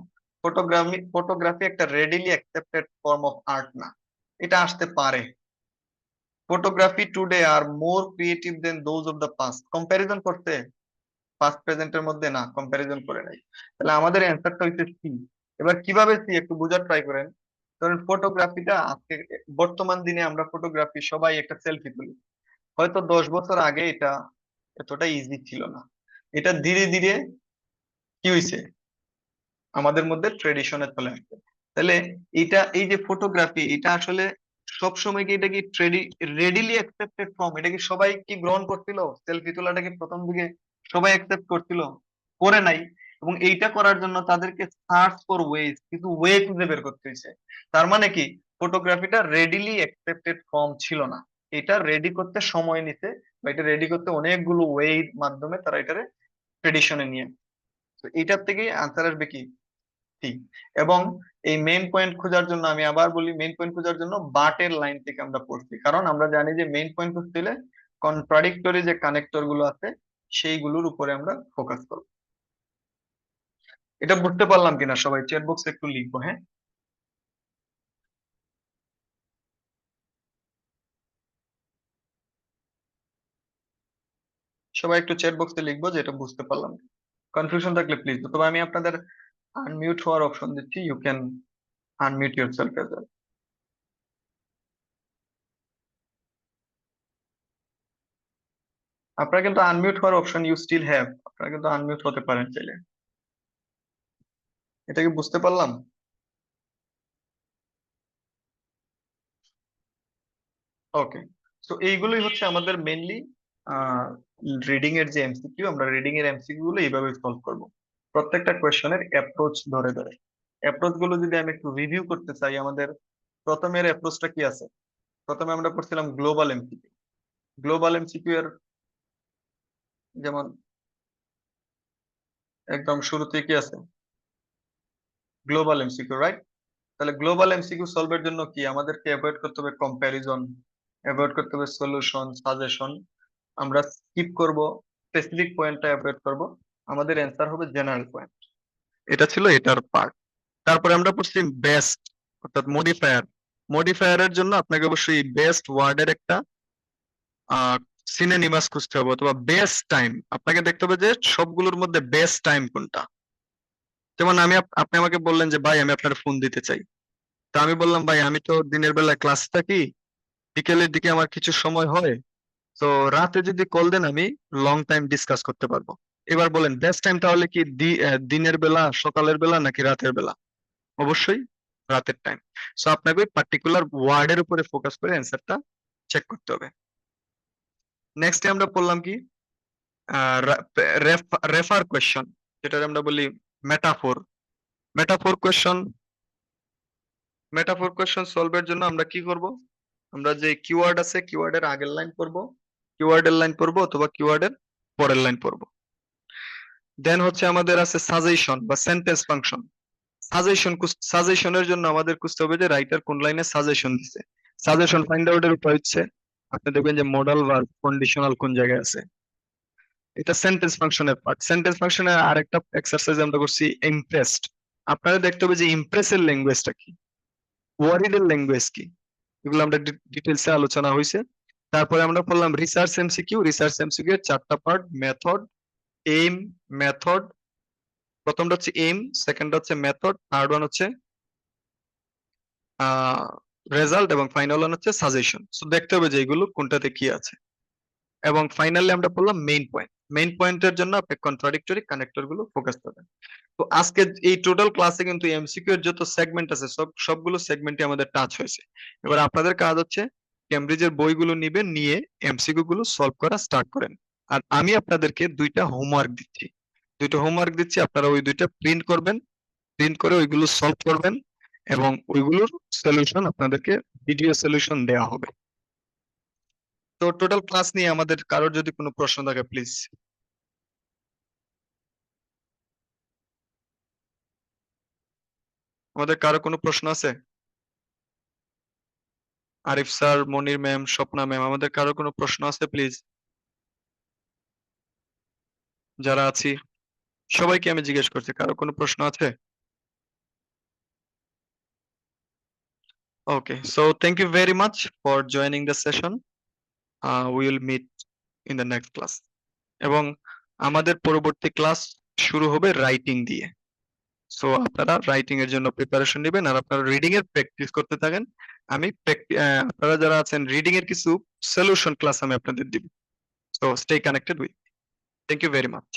photography একটা readily accepted form of art না, এটা আসতে পারে। Photography today are more creative then those of the past, comparison করতে পাস্ট প্রেজেন্টের মধ্যে না, কম্প্যারিজন করে নাই। তাহলে আমাদের অ্যান্সারটা হচ্ছে সি। এবার কিভাবে সি একটু বোঝার ট্রাই করেন। ধরেন ফটোগ্রাফিটা আজকে, বর্তমান দিনে আমরা ফটোগ্রাফি সবাই একটা সেলফি তুলি, হয়তো 10 বছর আগে এটা এতটা ইজি ছিল না। এটা ধীরে ধীরে কি হয়েছে, আমাদের মধ্যে ট্রেডিশনে চলে আসছে। তাহলে এটা এই যে ফটোগ্রাফি, এটা আসলে সব সময় কি এটা কি রেডিলি অ্যাকসেপ্টেড ফর্ম, এটা কি সবাই কি গ্রহণ করছিল? সেলফি তোলাটা কি প্রথম দিকে সবাই অ্যাকসেপ্ট করছিল? করে নাই। এবং এইটা করার জন্য তাদেরকে সার্চ ফর ওয়েজ, কিছু ওয়ে খুঁজে বের করতে হয়েছে। তার মানে কি ফটোগ্রাফিটা রেডিলি অ্যাকসেপ্টেড ফর্ম ছিল না, এটা রেডি করতে সময় নিতে, বা এটা রেডি করতে অনেকগুলো ওয়ের মাধ্যমে তারা এটারে ট্রেডিশনে নিয়ে। তো এইটার থেকেই আনসার আসবে কি ঠিক। এবং এই মেইন পয়েন্ট খোঁজার জন্য আমি আবার বলি, মেইন পয়েন্ট খোঁজার জন্য বাটের লাইন থেকে আমরা পড়ছি, কারণ আমরা জানি যে মেইন পয়েন্ট খুঁজতে হলে কন্ট্রাডিক্টরি যে কানেক্টর গুলো আছে সেইগুলোর উপরে আমরা ফোকাস করব। এটা বুঝতে পারলাম কিনা সবাই চ্যাট বক্সে একটু লিখবো, হ্যাঁ। সবাই একটু চ্যাট বক্সে লিখবো যে এটা বুঝতে পারলাম। কনফিউশন থাকলে প্লিজ, তবে আমি আপনাদের আনমিউট হওয়ার অপশন দিচ্ছি, you can unmute yourself as well. আপনারা কিন্তু আনমিউট হওয়ার অপশন ইউ স্টিল হ্যাভ, আপনারা কিন্তু আনমিউট হতে পারেন চাইলে। এটা কি বুঝতে পারলাম? ওকে। তো এইগুলোই হচ্ছে আমাদের মেইনলি রিডিং এর যে এমসিকিউ, আমরা রিডিং এর এমসিকিউ গুলো এইভাবে সলভ করব, প্রত্যেকটা কোয়েশ্চনের অ্যাপ্রোচ ধরে ধরে। অ্যাপ্রোচ গুলো যদি আমি একটু রিভিউ করতে চাই, আমাদের প্রথমের অ্যাপ্রোচটা কি আছে? প্রথমে আমরা পড়ছিলাম গ্লোবাল এমসিকিউ। গ্লোবাল এমসিকিউ এর যেমন একদম শুরুতে কি আছে? Global MCQ, right? তাহলে গ্লোবাল এমসিকিউ সলভের জন্য কি আমাদেরকে অ্যাভয়েড করতে হবে? কম্প্যারিজন, অ্যাভয়েড করতে হবে সলিউশন, সাজেশন, আমরা স্কিপ করব, স্পেসিফিক পয়েন্টটা অ্যাভয়েড করব, আমাদের অ্যান্সার হবে জেনারেল পয়েন্ট। এটা ছিল এটার পার্ট। তারপরে আমরা পড়ছি বেস্ট, অর্থাৎ মডিফায়ার। মডিফায়ারের জন্য আপনাকে অবশ্যই বেস্ট ওয়ার্ডের একটা সিনোনিমাস খুঁজতে হবে, অথবা বেস্ট টাইম, আপনাকে দেখতে হবে যে সবগুলোর মধ্যে বেস্ট টাইম কোনটা। যেমন আপনি আমাকে বললেন যে ভাই আমি আপনার ফোন দিতে চাই, তো আমি বললাম ভাই আমি তো দিনের বেলা ক্লাস থাকি, বিকেলের দিকে আমার কিছু সময় হয়, তো রাতে যদি কল দেন আমি লং টাইম ডিসকাস করতে পারবো। এবার বলেন বেস্ট টাইম তাহলে কি দিনের বেলা, সকালের বেলা, নাকি রাতের বেলা? অবশ্যই রাতের টাইম। সো আপনাকে পার্টিকুলার ওয়ার্ডের উপরে ফোকাস করে অ্যান্সারটা চেক করতে হবে। নেক্সট আমরা পড়লাম কি রেফার কোয়েশ্চন, যেটা আমরা বলি metaphor. Metaphor question, metaphor question সলভের জন্য আমরা কি করব? আমরা যে কিওয়ার্ড আছে কিওয়ার্ডের আগের লাইন পড়বো, কিওয়ার্ডের লাইন পড়বো, অথবা কিওয়ার্ডের পরের লাইন পড়বো। দেন হচ্ছে আমাদের আছে সাজেশন বা সেন্টেন্স ফাংশন। সাজেশনের জন্য আমাদের খুঁজতে হবে যে রাইটার কোন লাইনে সাজেশন দিছে। সাজেশন ফাইন্ড আউটের উপায় হচ্ছে আপনি দেখবেন যে মডাল ভার্ব কন্ডিশনাল কোন জায়গায় আছে। এটা সেন্টেন্স ফাংশনের পার্ট। সেন্টেন্স ফাংশনের আরেকটা এক্সারসাইজ আমরা করছি ইমপ্রেসড। আপনারা দেখতে হবে যে ইমপ্রেসের ল্যাঙ্গুয়েজটা কি, ওয়ারিড এর ল্যাঙ্গুয়েজ কি, এগুলো আমরা ডিটেলসে আলোচনা হয়েছে। তারপরে আমরা বললাম রিসার্চ এমসিকিউ। রিসার্চ এমসিকিউ এর চারটা পার্ট: মেথড, এইম, মেথড। প্রথমটা হচ্ছে এইম, সেকেন্ডটা হচ্ছে মেথড, থার্ড ওয়ান হচ্ছে রেজাল্ট, এবং ফাইনাল ওয়ান হচ্ছে সাজেশন। সো দেখতে হবে যে এগুলো কোনটাতে কি আছে। এবং ফাইনালি আমরা বললাম মেইন পয়েন্ট। মেইন পয়েন্টের জন্য আপনি কন্ট্রাডিক্টরি কানেক্টর গুলো ফোকাস করবেন। তো আজকে এই টোটাল ক্লাসে কিন্তু এমসিকিউ এর যত সেগমেন্ট আছে সবগুলো সেগমেন্টই আমাদের টাচ হয়েছে। এবার আপনাদের কাজ হচ্ছে কেমব্রিজের বইগুলো নিবেন, নিয়ে এমসিকিউ গুলো সলভ করা স্টার্ট করেন। আর আমি আপনাদেরকে দুইটা হোমওয়ার্ক দিচ্ছি। আপনারা ওই দুইটা প্রিন্ট করবেন। প্রিন্ট করে ওইগুলো সলভ করবেন, এবং ওইগুলোর সলিউশন আপনাদেরকে ভিডিও সলিউশন দেওয়া হবে। তো টোটাল ক্লাস নিয়ে আমাদের কারোর যদি কোনো প্রশ্ন থাকে প্লিজ। আমাদের কারো কোনো প্রশ্ন আছে? আরিফ স্যার, মনির ম্যাম, স্বপ্না ম্যাম, আমাদের কারো কোনো প্রশ্ন আছে প্লিজ? যারা আছি সবাইকে আমি জিজ্ঞেস করছি, কারো কোনো প্রশ্ন আছে? Okay, so thank you very much for joining the session. We will meet in the next class. এবং আমাদের পরবর্তী ক্লাস শুরু হবে রাইটিং দিয়ে। সো আপনারা রাইটিং এর জন্য প্রিপারেশন নেবেন, আর আপনারা রিডিং এর প্র্যাকটিস করতে থাকেন। আপনারা যারা আছেন রিডিং এর কিছু সলিউশন ক্লাস আমি আপনাদের দিব। So stay connected with. Thank you very much.